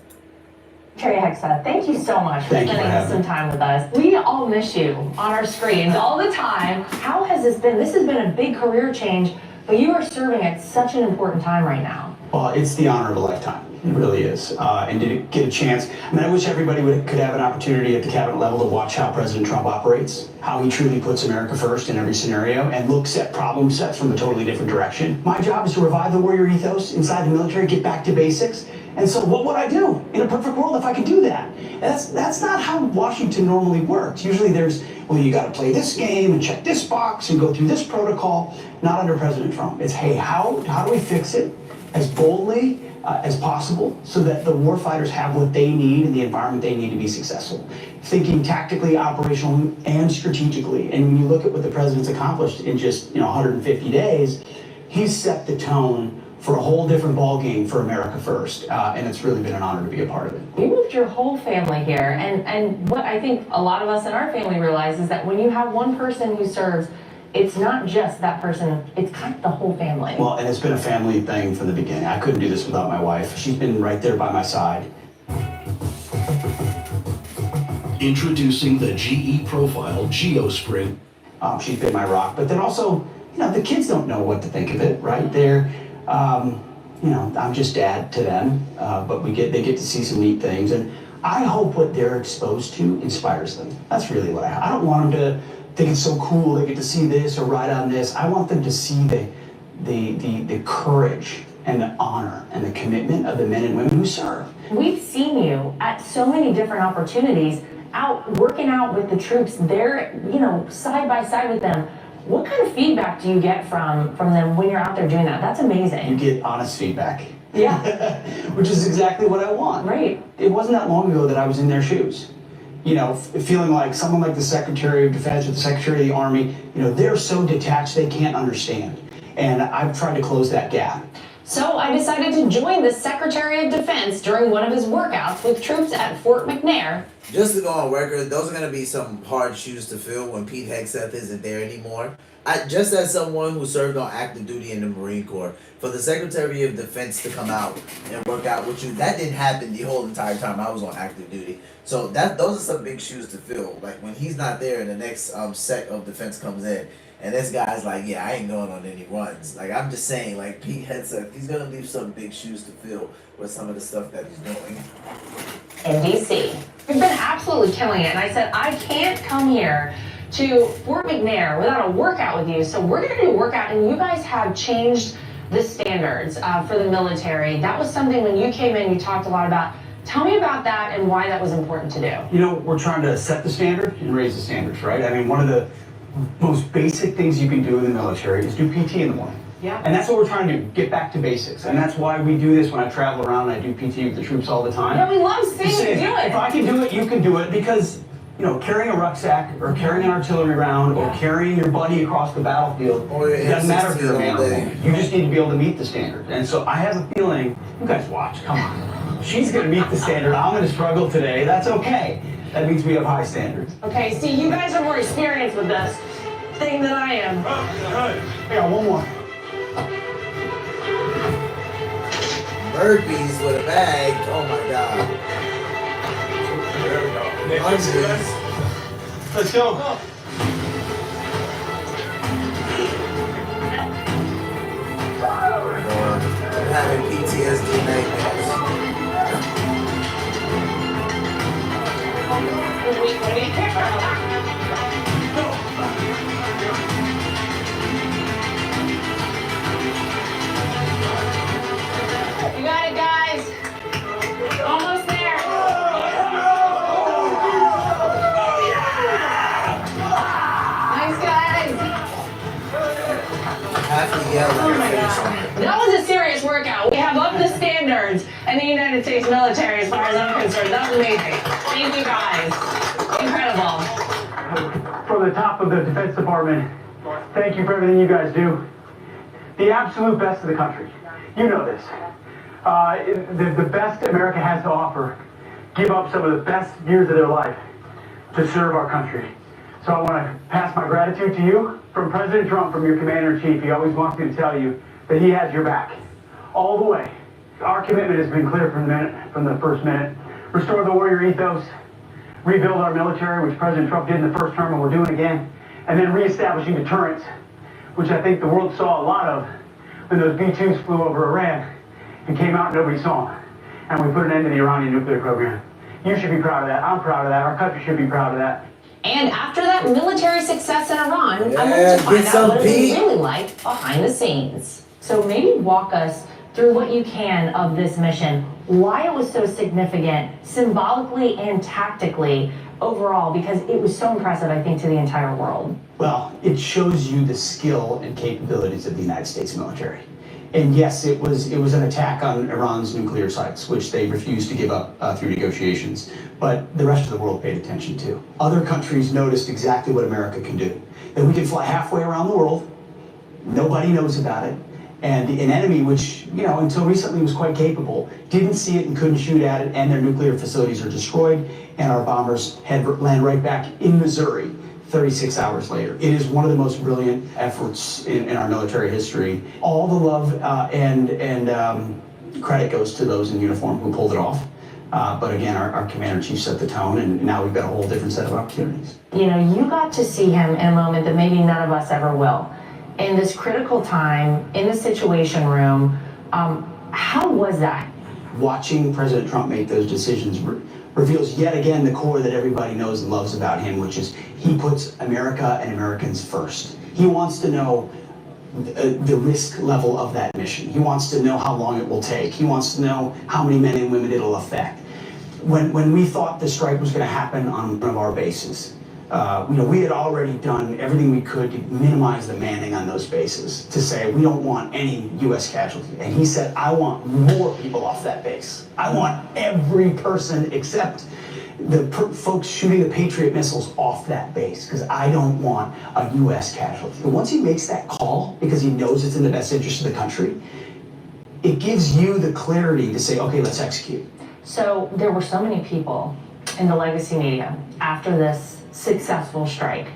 Secretary Hegseth, thank you so much for spending some time with us. We all miss you on our screens all the time. How has this been? This has been a big career change, but you are serving at such an important time right now. Well, it's the honor of a lifetime. It really is. And to get a chance, I wish everybody could have an opportunity at the cabinet level to watch how President Trump operates, how he truly puts America first in every scenario and looks at problem sets from a totally different direction. My job is to revive the warrior ethos inside the military, get back to basics. And so what would I do in a perfect world if I could do that? And that's not how Washington normally works. Usually there's, well, you got to play this game and check this box and go through this protocol. Not under President Trump. It's, hey, how do we fix it as boldly as possible so that the warfighters have what they need and the environment they need to be successful. Thinking tactically, operationally, and strategically. And when you look at what the president's accomplished in just 150 days, he's set the tone for a whole different ballgame for America First. And it's really been an honor to be a part of it. You moved your whole family here. And what I think a lot of us in our family realize is that when you have one person who serves, it's not just that person, it's kind of the whole family. Well, and it's been a family thing from the beginning. I couldn't do this without my wife. She's been right there by my side. Introducing the GE Profile GeoSpring. She's been my rock, but then also, the kids don't know what to think of it, right? They're, I'm just dad to them, but they get to see some neat things, and I hope what they're exposed to inspires them. That's really what I don't want them to think it's so cool they get to see this or ride on this. I want them to see the courage and the honor and the commitment of the men and women who serve. We've seen you at so many different opportunities out working out with the troops. They're, side by side with them. What kind of feedback do you get from them when you're out there doing that? That's amazing. You get honest feedback. Yeah. Which is exactly what I want. Right. It wasn't that long ago that I was in their shoes. Feeling like someone like the Secretary of Defense or the Secretary of the Army, they're so detached they can't understand. And I've tried to close that gap. So I decided to join the Secretary of Defense during one of his workouts with troops at Fort McNair. Just to go on record, those are going to be some hard shoes to fill when Pete Hegseth isn't there anymore. Just as someone who served on active duty in the Marine Corps, for the Secretary of Defense to come out and work out with you, that didn't happen the whole entire time I was on active duty. So those are some big shoes to fill. Like when he's not there and the next set of defense comes in, and this guy's like, yeah, I ain't going on any runs. Like I'm just saying, like Pete Hegseth, he's gonna leave some big shoes to fill with some of the stuff that he's doing. In DC. We've been absolutely killing it, and I said, I can't come here to Fort McNair without a workout with you. So we're going to do a workout, and you guys have changed the standards for the military. That was something when you came in, you talked a lot about. Tell me about that and why that was important to do. You know, we're trying to set the standard and raise the standards, right? I mean, one of the most basic things you can do in the military is do PT in the morning. Yeah. And that's what we're trying to do, get back to basics. And that's why we do this when I travel around and I do PT with the troops all the time. Yeah, we love seeing you do it. If I can do it, you can do it, because, you know, carrying a rucksack or carrying an artillery round or carrying your buddy across the battlefield, it doesn't matter if you're a man or a woman. You just need to be able to meet the standard. And so I have a feeling, you guys watch, come on. She's going to meet the standard. I'm going to struggle today. That's okay. That means we have high standards. Okay, see, you guys are more experienced with this thing than I am. I got one more. Burpees with a bag. Oh my god. There we go. Let's go. I'm having PTSD nightmares. You got it, guys. Almost there. Nice, guys. Have to yell Oh my God. That was a serious workout. We have up the standards in the United States military as far as I'm concerned. That was amazing. Thank you, guys. Incredible. From the top of the Defense Department, thank you for everything you guys do. The absolute best of the country. You know this. The best America has to offer, give up some of the best years of their life to serve our country. So I want to pass my gratitude to you from President Trump, from your Commander-in-Chief. He always wants me to tell you that he has your back all the way. Our commitment has been clear from the first minute. Restore the warrior ethos, rebuild our military, which President Trump did in the first term and we're doing again, and then reestablishing deterrence, which I think the world saw a lot of when those B-2s flew over Iran and came out and nobody saw them. And we put an end to the Iranian nuclear program. You should be proud of that. I'm proud of that. Our country should be proud of that. And after that military success in Iran, I wanted to find out what it was really like behind the scenes. So maybe walk us through what you can of this mission, why it was so significant, symbolically and tactically overall, because it was so impressive, I think, to the entire world. Well, it shows you the skill and capabilities of the United States military. And yes, it was an attack on Iran's nuclear sites, which they refused to give up through negotiations. But the rest of the world paid attention too. Other countries noticed exactly what America can do. That we can fly halfway around the world, nobody knows about it, and an enemy which, you know, until recently was quite capable, didn't see it and couldn't shoot at it, and their nuclear facilities are destroyed, and our bombers land right back in Missouri 36 hours later. It is one of the most brilliant efforts in our military history. All the love and credit goes to those in uniform who pulled it off. But again, our commander-in-chief set the tone, and now we've got a whole different set of opportunities. You know, you got to see him in a moment that maybe none of us ever will. In this critical time, in the Situation Room, how was that? Watching President Trump make those decisions reveals yet again the core that everybody knows and loves about him, which is he puts America and Americans first. He wants to know the risk level of that mission. He wants to know how long it will take. He wants to know how many men and women it'll affect. When we thought the strike was going to happen on one of our bases, we had already done everything we could to minimize the manning on those bases, to say we don't want any U.S. casualty. And he said, I want more people off that base. I want every person except the folks shooting the Patriot missiles off that base, because I don't want a U.S. casualty. And once he makes that call, because he knows it's in the best interest of the country, it gives you the clarity to say, okay, let's execute. So there were so many people in the legacy media after this successful strike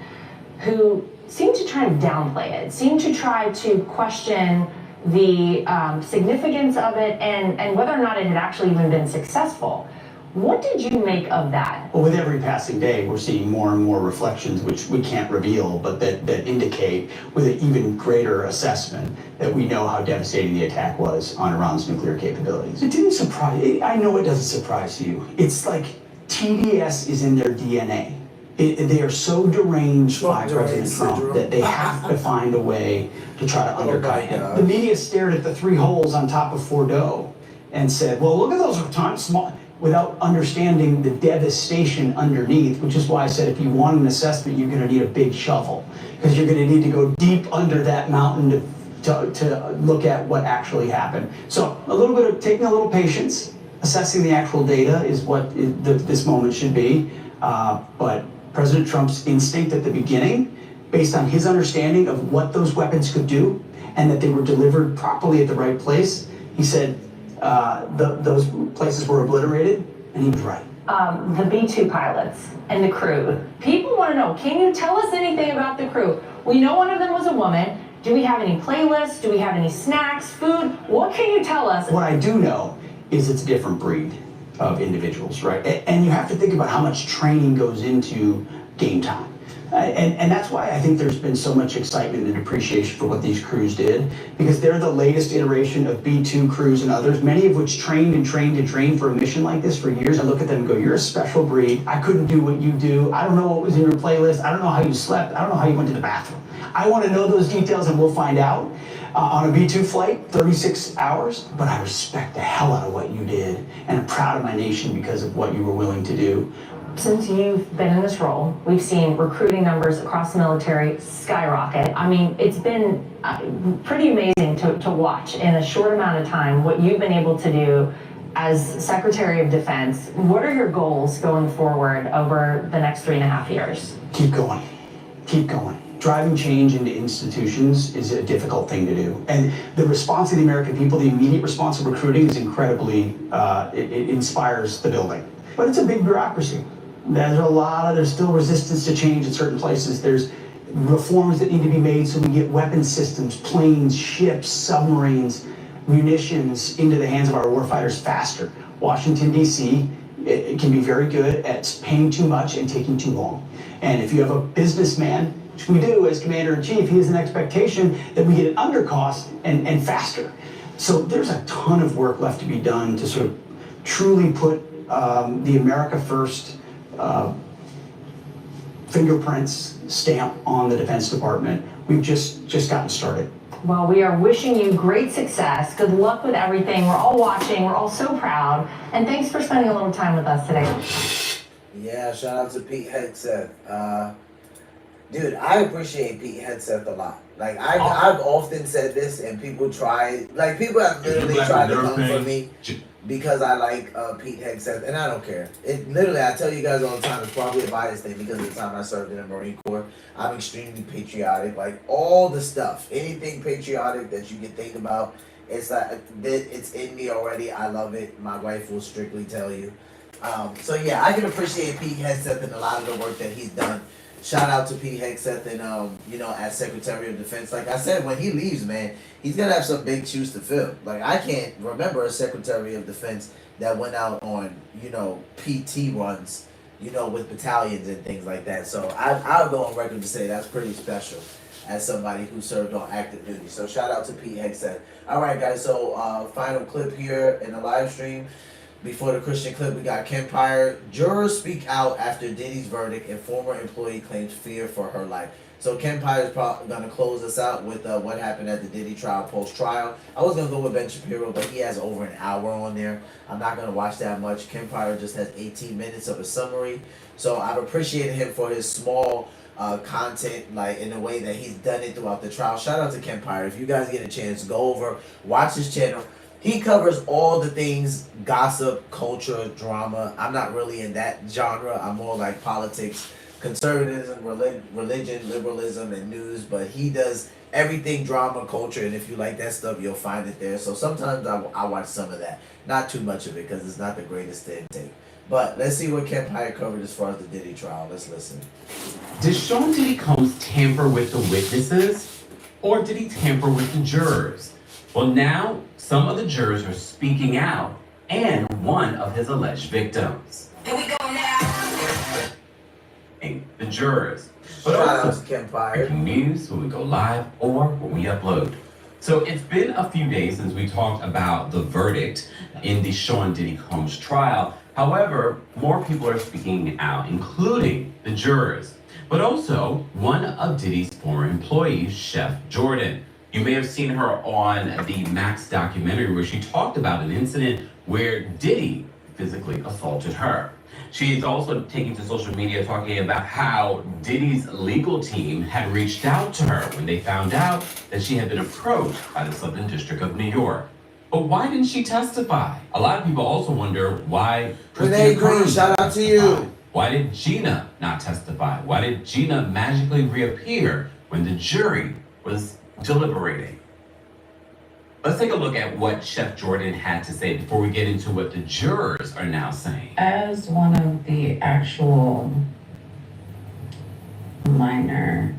who seemed to try to downplay it, seemed to try to question the significance of it and whether or not it had actually even been successful. What did you make of that? Well, with every passing day, we're seeing more and more reflections, which we can't reveal, but that indicate with an even greater assessment that we know how devastating the attack was on Iran's nuclear capabilities. It didn't surprise, I know it doesn't surprise you. It's like TDS is in their DNA. They are so deranged by President Trump that they have to find a way to try to undercut him. The media stared at the 3 holes on top of Fordo and said, well, look at those tiny, small, without understanding the devastation underneath, which is why I said if you want an assessment, you're going to need a big shovel, because you're going to need to go deep under that mountain to look at what actually happened. So a little bit of taking a little patience, assessing the actual data is what this moment should be. But President Trump's instinct at the beginning, based on his understanding of what those weapons could do and that they were delivered properly at the right place, he said those places were obliterated, and he was right. The B-2 pilots and the crew. People want to know, can you tell us anything about the crew? We know one of them was a woman. Do we have any playlists? Do we have any snacks, food? What can you tell us? What I do know is it's a different breed of individuals, right? And you have to think about how much training goes into game time. And that's why I think there's been so much excitement and appreciation for what these crews did, because they're the latest iteration of B-2 crews and others, many of which trained for a mission like this for years. I look at them and go, you're a special breed. I couldn't do what you do. I don't know what was in your playlist. I don't know how you slept. I don't know how you went to the bathroom. I want to know those details, and we'll find out. On a B-2 flight, 36 hours, but I respect the hell out of what you did, and I'm proud of my nation because of what you were willing to do. Since you've been in this role, we've seen recruiting numbers across the military skyrocket. I mean, it's been pretty amazing to watch in a short amount of time what you've been able to do as Secretary of Defense. What are your goals going forward over the next 3.5 years? Keep going. Keep going. Driving change into institutions is a difficult thing to do. And the response of the American people, the immediate response of recruiting is incredibly, it inspires the building. But it's a big bureaucracy. There's still resistance to change in certain places. There's reforms that need to be made so we get weapon systems, planes, ships, submarines, munitions into the hands of our warfighters faster. Washington, D.C., it can be very good at paying too much and taking too long. And if you have a businessman, which we do as Commander-in-Chief, he has an expectation that we get it under cost and faster. So there's a ton of work left to be done to sort of truly put the America First fingerprints stamp on the Defense Department. We've just gotten started. Well, we are wishing you great success. Good luck with everything. We're all watching. We're all so proud. And thanks for spending a little time with us today. Yeah, shout out to Pete Hegseth. Dude, I appreciate Pete Hegseth a lot. Like, I've often said this, and people have literally tried to come for me because I like Pete Hegseth, and I don't care. Literally, I tell you guys all the time, it's probably a biased thing because of the time I served in the Marine Corps. I'm extremely patriotic. Like, all the stuff, anything patriotic that you can think about, it's like, it's in me already. I love it. My wife will strictly tell you. So yeah, I can appreciate Pete Hegseth and a lot of the work that he's done. Shout out to Pete Hegseth and, as Secretary of Defense. Like I said, when he leaves, man, he's going to have some big shoes to fill. Like, I can't remember a Secretary of Defense that went out on, PT runs, with battalions and things like that. So I'll go on record to say that's pretty special as somebody who served on active duty. So shout out to Pete Hegseth. All right, guys, so final clip here in the live stream. Before the Christian clip, we got Kempire. Jurors speak out after Diddy's verdict and former employee claims fear for her life. So Kempire is probably going to close us out with what happened at the Diddy trial post-trial. I was going to go with Ben Shapiro, but he has over an hour on there. I'm not going to watch that much. Kempire just has 18 minutes of a summary. So I've appreciated him for his small content, like in a way that he's done it throughout the trial. Shout out to Kempire. If you guys get a chance, go over, watch his channel. He covers all the things, gossip, culture, drama. I'm not really in that genre. I'm more like politics, conservatism, religion, liberalism, and news. But he does everything drama, culture, and if you like that stuff, you'll find it there. So sometimes I watch some of that. Not too much of it because it's not the greatest to intake. But let's see what Kempire covered as far as the Diddy trial. Let's listen. Did Sean Diddy Combs tamper with the witnesses? Or did he tamper with the jurors? Well, now some of the jurors are speaking out, and one of his alleged victims. Here we go now. The jurors. But also, breaking news when we go live or when we upload. So it's been a few days since we talked about the verdict in the Sean Diddy Combs trial. However, more people are speaking out, including the jurors, but also one of Diddy's former employees, Chef Jordan. You may have seen her on the Max documentary where she talked about an incident where Diddy physically assaulted her. She is also taking to social media talking about how Diddy's legal team had reached out to her when they found out that she had been approached by the Southern District of New York. But why didn't she testify? A lot of people also wonder why. Renee Green, shout out to you. Why did Gina not testify? Why did Gina magically reappear when the jury was deliberating? Let's take a look at what Chef Jordan had to say before we get into what the jurors are now saying. As one of the actual minor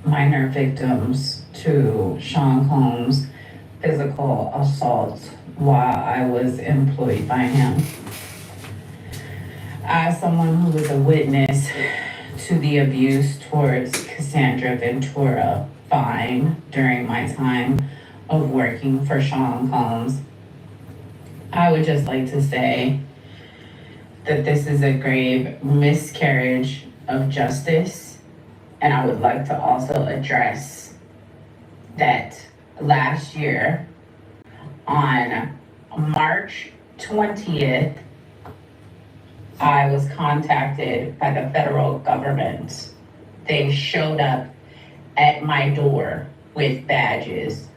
victims to Sean Combs' physical assault while I was employed by him, as someone who was a witness to the abuse towards Cassandra Ventura Fine during my time of working for Sean Combs, I would just like to say that this is a grave miscarriage of justice, and I would like to also address that last year on March 20th, I was contacted by the federal government. They showed up at my door with badges.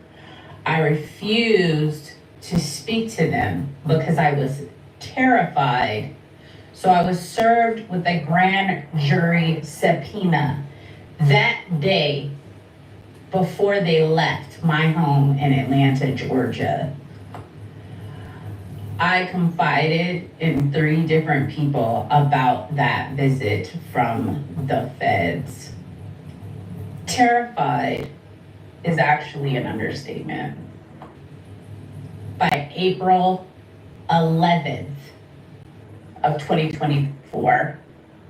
I refused to speak to them because I was terrified. So I was served with a grand jury subpoena that day before they left my home in Atlanta, Georgia. I confided in 3 different people about that visit from the feds. Terrified is actually an understatement. By April 11th of 2024,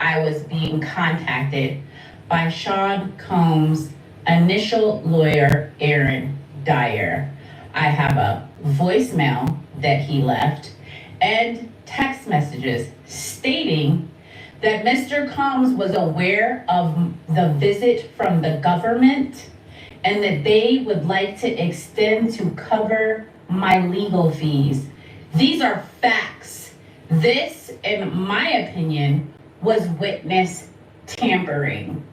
I was being contacted by Sean Combs' initial lawyer, Aaron Dyer. I have a voicemail that he left and text messages stating that Mr. Combs was aware of the visit from the government and that they would like to extend to cover my legal fees. These are facts. This, in my opinion, was witness tampering.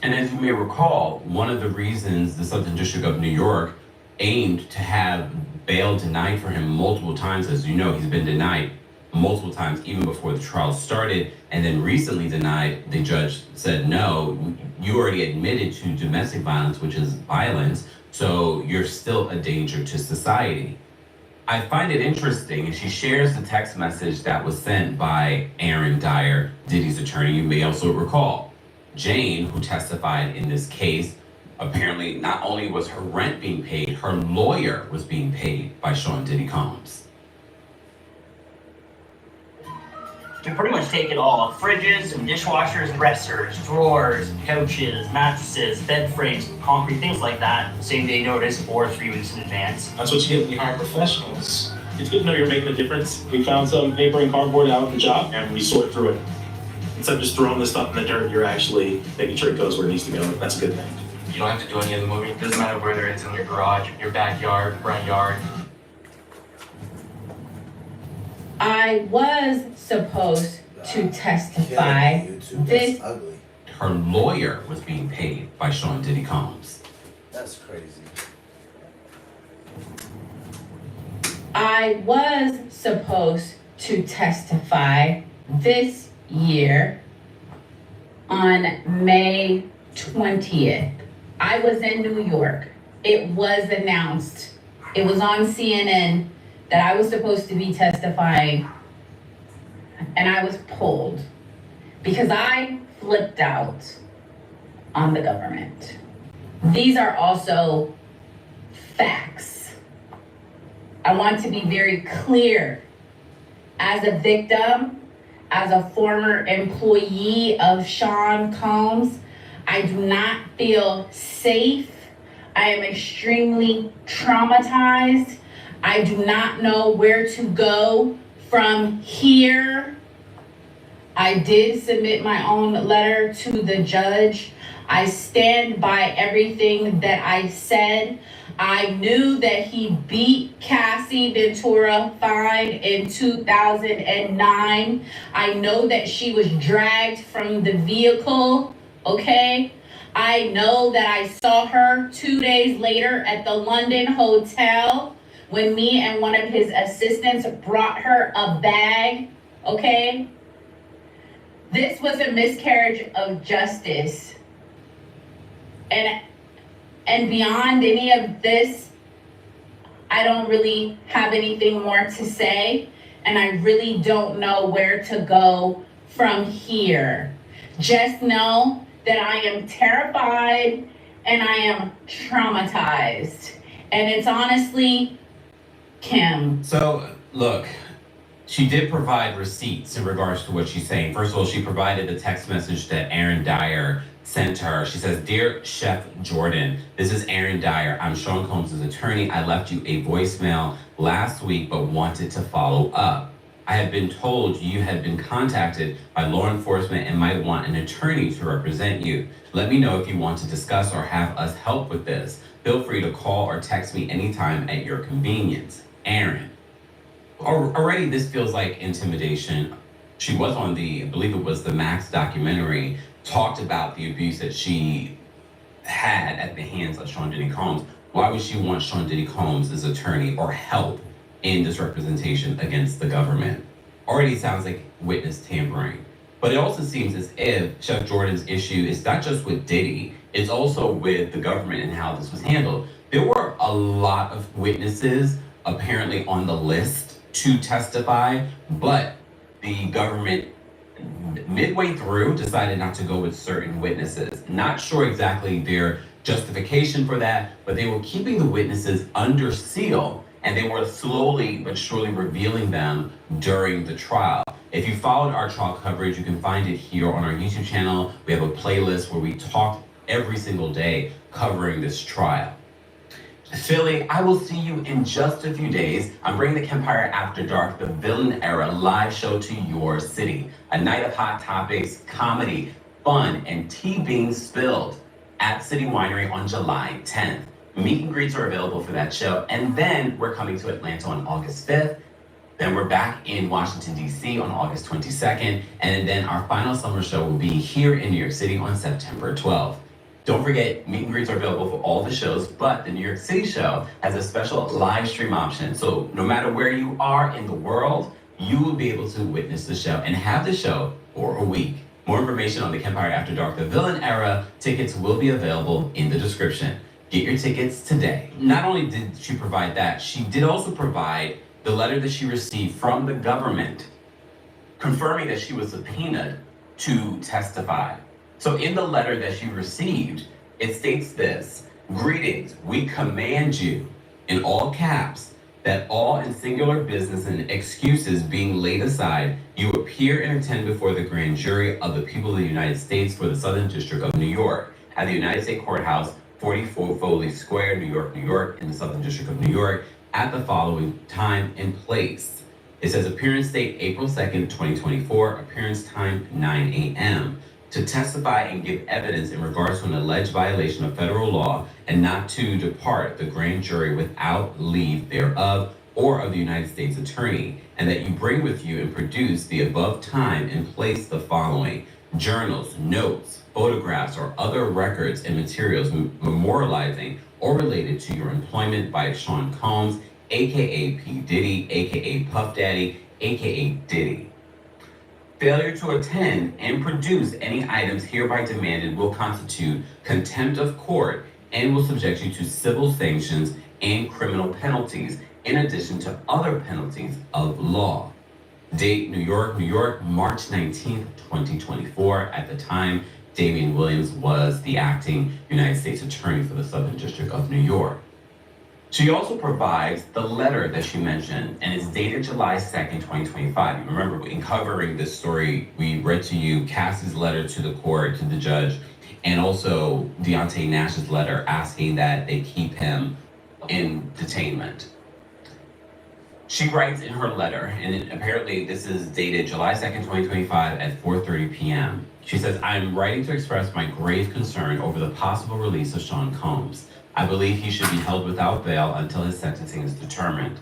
And as you may recall, one of the reasons the Southern District of New York aimed to have bail denied for him multiple times, as you know, he's been denied multiple times even before the trial started, and then recently denied. The judge said, no, you already admitted to domestic violence, which is violence, so you're still a danger to society. I find it interesting, and she shares the text message that was sent by Aaron Dyer, Diddy's attorney. You may also recall Jane, who testified in this case, apparently not only was her rent being paid, her lawyer was being paid by Sean Diddy Combs. You pretty much take it all. Fridges and dishwashers, dressers, drawers, couches, mattresses, bed frames, concrete, things like that. Same day notice or 3 weeks in advance. That's what you get when you hire professionals. It's good to know you're making a difference. We found some paper and cardboard out at the job and we sort through it. Instead of just throwing this stuff in the dirt, you're actually making sure it goes where it needs to go. That's a good thing. You don't have to do any of the moving. It doesn't matter whether it's in your garage, your backyard, front yard. I was supposed to testify this. Her lawyer was being paid by Sean Diddy Combs. That's crazy. I was supposed to testify this year on May 20th. I was in New York. It was announced. It was on CNN that I was supposed to be testifying, and I was pulled because I flipped out on the government. These are also facts. I want to be very clear. As a victim, as a former employee of Sean Combs, I do not feel safe. I am extremely traumatized. I do not know where to go from here. I did submit my own letter to the judge. I stand by everything that I said. I knew that he beat Cassie Ventura fine in 2009. I know that she was dragged from the vehicle, okay? I know that I saw her 2 days later at the London hotel when me and one of his assistants brought her a bag, okay? This was a miscarriage of justice. And beyond any of this, I don't really have anything more to say, and I really don't know where to go from here. Just know that I am terrified and I am traumatized. And it's honestly Kim. So, look, she did provide receipts in regards to what she's saying. First of all, she provided the text message that Aaron Dyer sent her. She says, "Dear Chef Jordan, this is Aaron Dyer. I'm Sean Combs' attorney. I left you a voicemail last week, but wanted to follow up. I have been told you had been contacted by law enforcement and might want an attorney to represent you. Let me know if you want to discuss or have us help with this. Feel free to call or text me anytime at your convenience. Aaron." Already this feels like intimidation. She was on I believe it was the Max documentary, talked about the abuse that she had at the hands of Sean Diddy Combs. Why would she want Sean Diddy Combs as attorney or help in this representation against the government? Already sounds like witness tampering. But it also seems as if Chef Jordan's issue is not just with Diddy, it's also with the government and how this was handled. There were a lot of witnesses apparently on the list to testify, but the government midway through decided not to go with certain witnesses. Not sure exactly their justification for that, but they were keeping the witnesses under seal and they were slowly but surely revealing them during the trial. If you followed our trial coverage, you can find it here on our YouTube channel. We have a playlist where we talk every single day covering this trial. Philly, I will see you in just a few days. I'm bringing the Kempire After Dark, the Villain Era live show to your city. A night of hot topics, comedy, fun, and tea being spilled at City Winery on July 10th. Meet and greets are available for that show. And then we're coming to Atlanta on August 5th. Then we're back in Washington, D.C. on August 22nd. And then our final summer show will be here in New York City on September 12th. Don't forget, meet and greets are available for all the shows, but the New York City show has a special live stream option. So no matter where you are in the world, you will be able to witness the show and have the show for a week. More information on the Kempire After Dark, the Villain Era tickets will be available in the description. Get your tickets today. Not only did she provide that, she did also provide the letter that she received from the government confirming that she was subpoenaed to testify. So in the letter that she received, it states this: "Greetings, we command you," in all caps, "that all in singular business and excuses being laid aside, you appear and attend before the grand jury of the people of the United States for the Southern District of New York at the United States Courthouse, 44 Foley Square, New York, New York, in the Southern District of New York, at the following time and place." It says appearance date April 2nd, 2024, appearance time 9 a.m. to testify and give evidence in regards to an alleged violation of federal law and not to depart the grand jury without leave thereof or of the United States Attorney, and that you bring with you and produce the above time and place the following: journals, notes, photographs, or other records and materials memorializing or related to your employment by Sean Combs, aka P. Diddy, aka Puff Daddy, aka Diddy. Failure to attend and produce any items hereby demanded will constitute contempt of court and will subject you to civil sanctions and criminal penalties, in addition to other penalties of law. Date: New York, New York, March 19th, 2024. At the time, Damian Williams was the acting United States Attorney for the Southern District of New York. She also provides the letter that she mentioned, and it's dated July 2nd, 2025. You remember, in covering this story, we read to you Cassie's letter to the court, to the judge, and also Deontay Nash's letter asking that they keep him in detainment. She writes in her letter, and apparently this is dated July 2nd, 2025 at 4:30 p.m. She says, I'm writing to express my grave concern over the possible release of Sean Combs. I believe he should be held without bail until his sentencing is determined.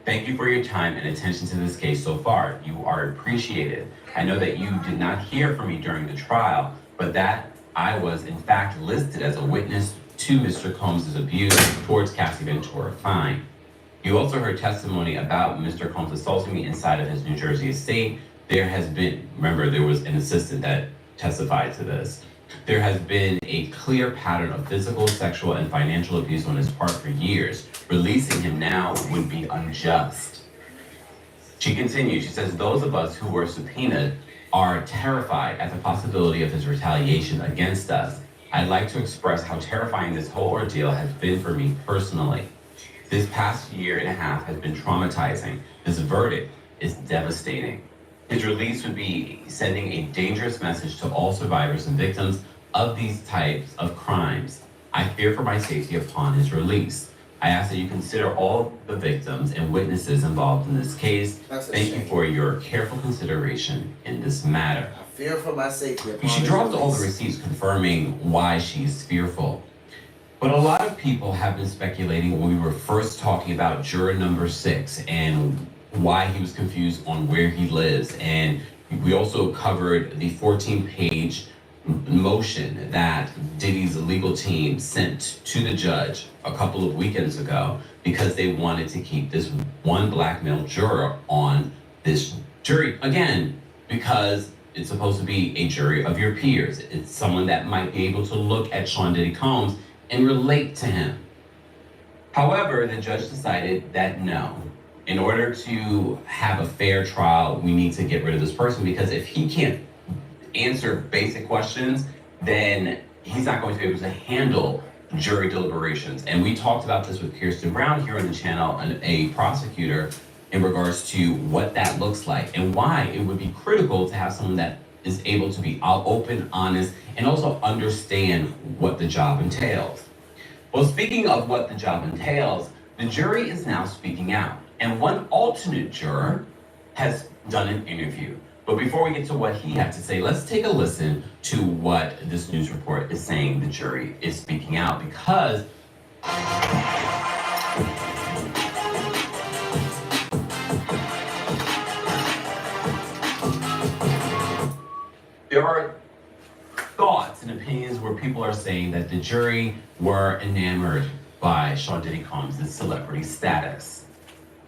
Thank you for your time and attention to this case so far. You are appreciated. I know that you did not hear from me during the trial, but that I was in fact listed as a witness to Mr. Combs' abuse towards Cassie Ventura. Fine. You also heard testimony about Mr. Combs assaulting me inside of his New Jersey estate. There has been, remember, there was an assistant that testified to this. There has been a clear pattern of physical, sexual, and financial abuse on his part for years. Releasing him now would be unjust. She continues, she says, those of us who were subpoenaed are terrified at the possibility of his retaliation against us. I'd like to express how terrifying this whole ordeal has been for me personally. This past year and a half has been traumatizing. This verdict is devastating. His release would be sending a dangerous message to all survivors and victims of these types of crimes. I fear for my safety upon his release. I ask that you consider all the victims and witnesses involved in this case. Thank you for your careful consideration in this matter. I fear for my safety upon She his dropped all the release. receipts confirming why she's fearful. But a lot of people have been speculating when we were first talking about juror number 6 and why he was confused on where he lives. And we also covered the 14-page motion that Diddy's legal team sent to the judge a couple of weekends ago because they wanted to keep this one black male juror on this jury. Again, because it's supposed to be a jury of your peers. It's someone that might be able to look at Sean Diddy Combs and relate to him. However, the judge decided that no, in order to have a fair trial, we need to get rid of this person because if he can't answer basic questions, then he's not going to be able to handle jury deliberations. And we talked about this with Kirsten Brown here on the channel, a prosecutor, in regards to what that looks like and why it would be critical to have someone that is able to be open, honest, and also understand what the job entails. Well, speaking of what the job entails, the jury is now speaking out. And one alternate juror has done an interview. But before we get to what he had to say, let's take a listen to what this news report is saying the jury is speaking out because there are thoughts and opinions where people are saying that the jury were enamored by Sean Diddy Combs' celebrity status.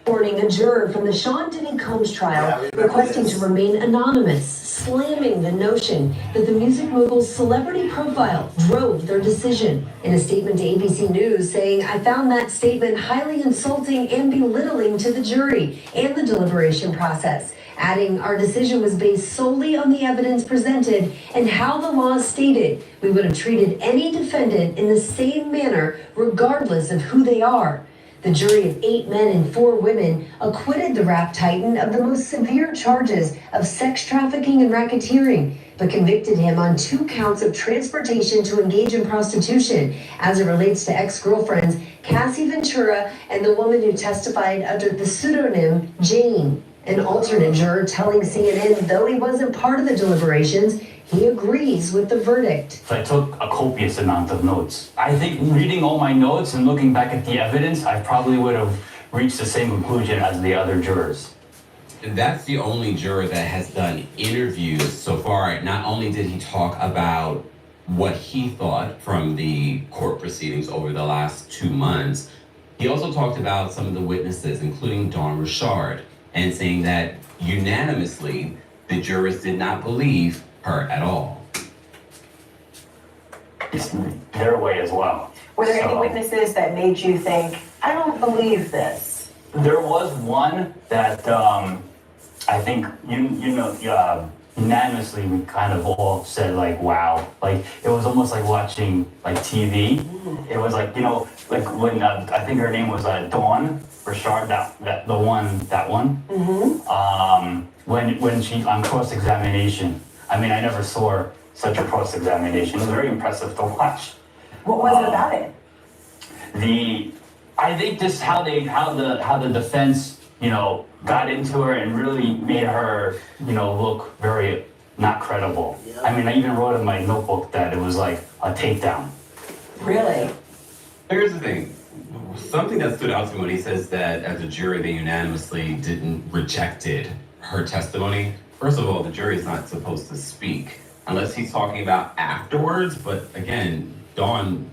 Reporting a juror from the Sean Diddy Combs trial requesting to remain anonymous, slamming the notion that the music mogul's celebrity profile drove their decision. In a statement to ABC News saying, I found that statement highly insulting and belittling to the jury and the deliberation process. Adding, our decision was based solely on the evidence presented and how the law stated. We would have treated any defendant in the same manner regardless of who they are. The jury of 8 men and 4 women acquitted the rap titan of the most severe charges of sex trafficking and racketeering, but convicted him on 2 counts of transportation to engage in prostitution as it relates to ex-girlfriends Cassie Ventura and the woman who testified under the pseudonym Jane. An alternate juror telling CNN, though he wasn't part of the deliberations, he agrees with the verdict. So I took a copious amount of notes. I think reading all my notes and looking back at the evidence, I probably would have reached the same conclusion as the other jurors. And that's the only juror that has done interviews so far. Not only did he talk about what he thought from the court proceedings over the last 2 months, he also talked about some of the witnesses, including Dawn Richard, and saying that unanimously, the jurors did not believe her at all. It's their way as well. Were there any witnesses that made you think, I don't believe this? There was one that I think, unanimously we kind of all said like, wow. Like, it was almost like watching like TV. It was like, like when, I think her name was Dawn Richard, that one. Mm-hmm. When she, on cross-examination, I mean, I never saw such a cross-examination. It was very impressive to watch. What was it about it? I think this how the defense got into her and really made her, look very not credible. Yeah. I mean, I even wrote in my notebook that it was like a takedown. Really? Here's the thing. Something that stood out to me when he says that as a jury they unanimously rejected her testimony. First of all, the jury is not supposed to speak unless he's talking about afterwards. But again, Dawn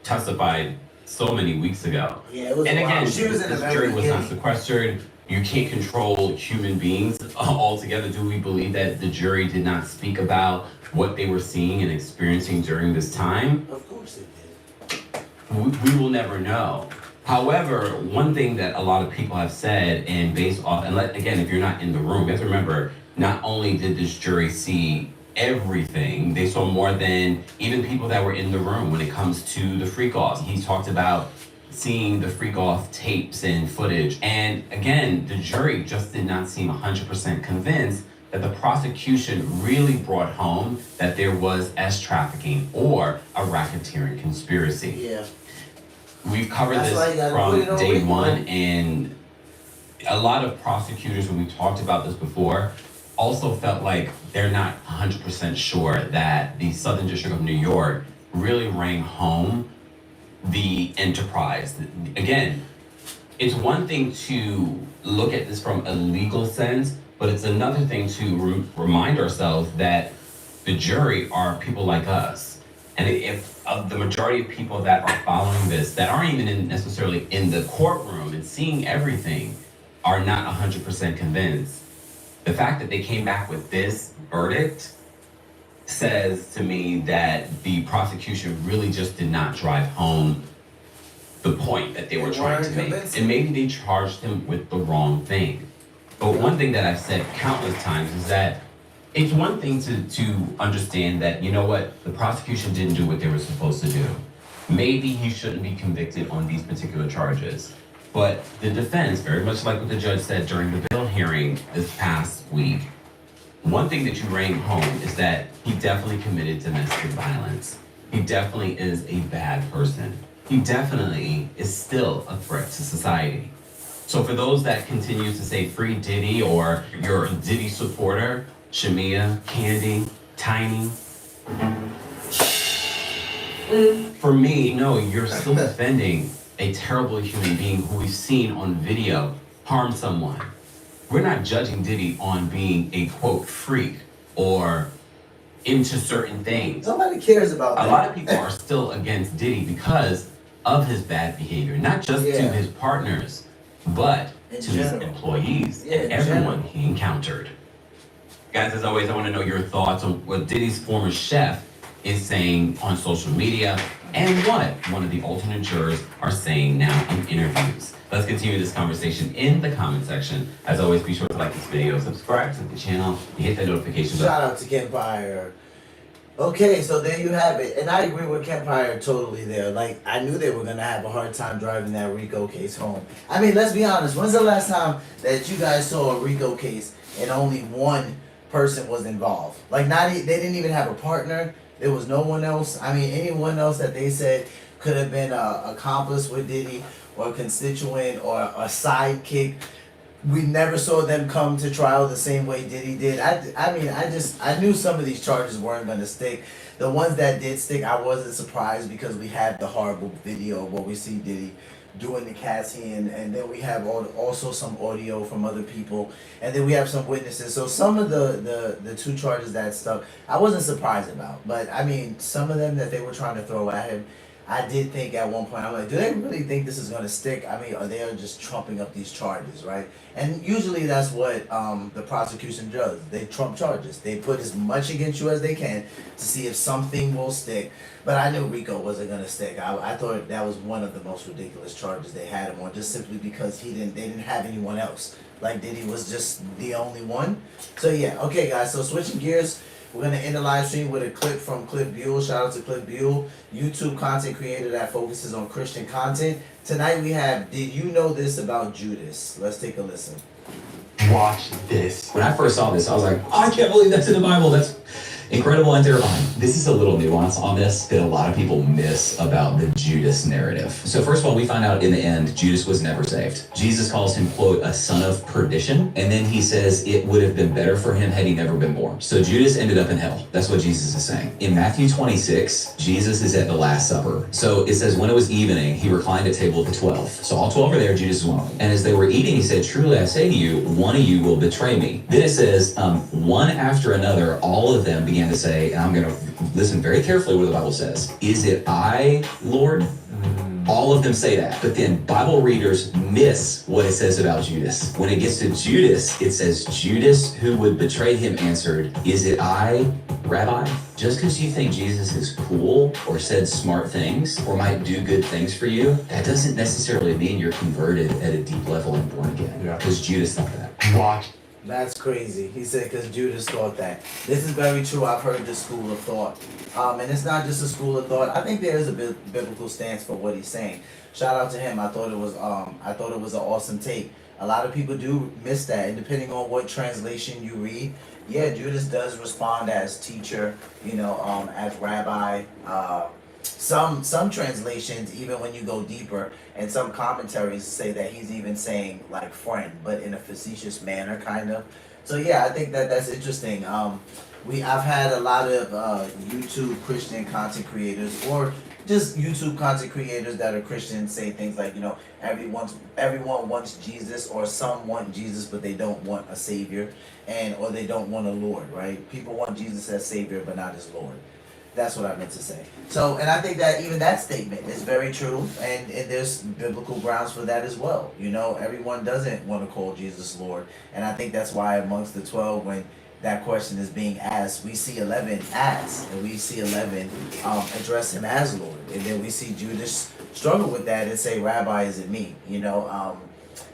testified so many weeks ago. Yeah, it was and again, she was in this jury was not sequestered. You can't control human beings altogether. Do we believe that the jury did not speak about what they were seeing and experiencing during this time? Of course it did. We will never know. However, one thing that a lot of people have said, and based off, and again, if you're not in the room, you have to remember, not only did this jury see everything, they saw more than even people that were in the room when it comes to the freak-offs. He talked about seeing the freak-off tapes and footage. And again, the jury just did not seem 100% convinced that the prosecution really brought home that there was trafficking or a racketeering conspiracy. Yeah. We've covered this from day one, and a lot of prosecutors, when we talked about this before, also felt like they're not 100% sure that the Southern District of New York really rang home the enterprise. Again, it's one thing to look at this from a legal sense, but it's another thing to remind ourselves that the jury are people like us. And if of the majority of people that are following this, that aren't even necessarily in the courtroom and seeing everything, are not 100% convinced, the fact that they came back with this verdict says to me that the prosecution really just did not drive home the point that they were trying to make. And maybe they charged him with the wrong thing. But one thing that I've said countless times is that it's one thing to understand that, you know what, the prosecution didn't do what they were supposed to do. Maybe he shouldn't be convicted on these particular charges. But the defense, very much like what the judge said during the bail hearing this past week, one thing that you rang home is that he definitely committed domestic violence. He definitely is a bad person. He definitely is still a threat to society. So for those that continue to say free Diddy, or you're a Diddy supporter, Shamia, Candy, Tiny, for me, no, you're still defending a terrible human being who we've seen on video harm someone. We're not judging Diddy on being a, quote, freak or into certain things. Nobody cares about that. A lot of people are still against Diddy because of his bad behavior, not just to his partners, but to his employees and everyone he encountered. Guys, as always, I want to know your thoughts on what Diddy's former chef is saying on social media and what one of the alternate jurors are saying now in interviews. Let's continue this conversation in the comment section. As always, be sure to like this video, subscribe to the channel, and hit that notification button. Shout out to Kempire. Okay, so there you have it. And I agree with Kempire totally there. Like, I knew they were going to have a hard time driving that RICO case home. I mean, let's be honest. When's the last time that you guys saw a RICO case and only one person was involved? Like, they didn't even have a partner. There was no one else. I mean, anyone else that they said could have been an accomplice with Diddy or a constituent or a sidekick. We never saw them come to trial the same way Diddy did. I knew some of these charges weren't going to stick. The ones that did stick, I wasn't surprised because we had the horrible video of what we see Diddy doing to Cassie, and then we have also some audio from other people, and then we have some witnesses. So some of the two charges that stuck, I wasn't surprised about. But I mean, some of them that they were trying to throw at him, I did think at one point, I'm like, do they really think this is going to stick? I mean, or they are just trumping up these charges, right? And usually that's what the prosecution does. They trump charges. They put as much against you as they can to see if something will stick. But I knew RICO wasn't going to stick. I thought that was one of the most ridiculous charges they had him on, just simply because they didn't have anyone else. Like, Diddy was just the only one. So yeah, okay guys, so switching gears, we're going to end the live stream with a clip from Cliff Buell. Shout out to Cliff Buell, YouTube content creator that focuses on Christian content. Tonight we have, did you know this about Judas? Let's take a listen. Watch this. When I first saw this, I was like, oh, I can't believe that's in the Bible. Incredible and terrifying. This is a little nuance on this that a lot of people miss about the Judas narrative. So first of all, we find out in the end, Judas was never saved. Jesus calls him, quote, a son of perdition. And then he says it would have been better for him had he never been born. So Judas ended up in hell. That's what Jesus is saying. In Matthew 26, Jesus is at the Last Supper. So it says when it was evening, he reclined at table with the 12. So all 12 are there, Judas is one of them. And as they were eating, he said, truly I say to you, one of you will betray me. Then it says, one after another, all of them began to say, and I'm going to listen very carefully what the Bible says. Is it I, Lord? All of them say that. But then Bible readers miss what it says about Judas. When it gets to Judas, it says, Judas, who would betray him, answered, is it I, Rabbi? Just because you think Jesus is cool or said smart things or might do good things for you, that doesn't necessarily mean you're converted at a deep level and born again. Because Judas thought that. Watch. That's crazy. He said because Judas thought that. This is very true. I've heard this school of thought. And it's not just a school of thought. I think there is a biblical stance for what he's saying. Shout out to him. I thought it was an awesome take. A lot of people do miss that, and depending on what translation you read, yeah, Judas does respond as teacher, as rabbi. Some translations, even when you go deeper, and some commentaries say that he's even saying like friend, but in a facetious manner, kind of. So yeah, I think that's interesting. I've had a lot of YouTube Christian content creators, or just YouTube content creators that are Christians, say things like, everyone wants Jesus, or some want Jesus, but they don't want a savior, or they don't want a Lord, right? People want Jesus as savior, but not as Lord. That's what I meant to say. So, and I think that even that statement is very true, and there's biblical grounds for that as well. Everyone doesn't want to call Jesus Lord, and I think that's why amongst the 12, when that question is being asked, we see 11 ask, and we see 11 address him as Lord, and then we see Judas struggle with that and say, Rabbi, is it me?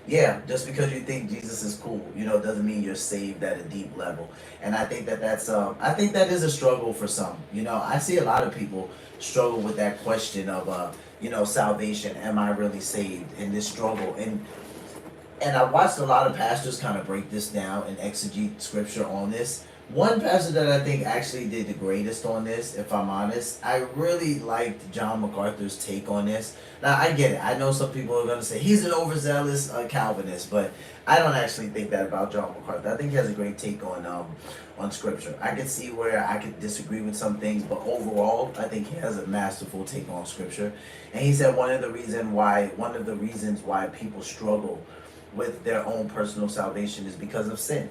Yeah, just because you think Jesus is cool, doesn't mean you're saved at a deep level. And I think I think that is a struggle for some. I see a lot of people struggle with that question of, salvation. Am I really saved? In this struggle. And I watched a lot of pastors kind of break this down and exegete scripture on this. One pastor that I think actually did the greatest on this, if I'm honest, I really liked John MacArthur's take on this. Now, I get it. I know some people are going to say he's an overzealous Calvinist, but I don't actually think that about John MacArthur. I think he has a great take on scripture. I can see where I could disagree with some things, but overall, I think he has a masterful take on scripture. And he said one of the reasons why people struggle with their own personal salvation is because of sin.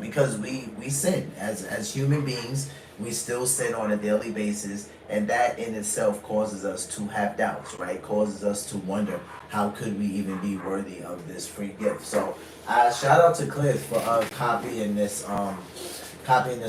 Because we sin as human beings, we still sin on a daily basis, and that in itself causes us to have doubts, right? Causes us to wonder, how could we even be worthy of this free gift? So shout out to Cliff for copying this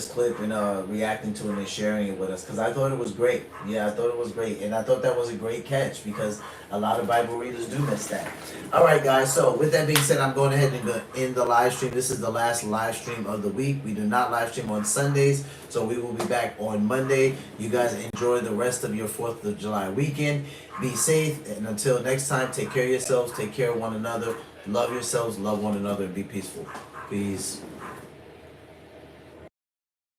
clip and reacting to it and sharing it with us, because I thought it was great. Yeah, I thought it was great, and I thought that was a great catch, because a lot of Bible readers do miss that. All right, guys, so with that being said, I'm going ahead and end the live stream. This is the last live stream of the week. We do not live stream on Sundays, so we will be back on Monday. You guys enjoy the rest of your 4th of July weekend. Be safe, and until next time, take care of yourselves, take care of one another, love yourselves, love one another, and be peaceful. Peace.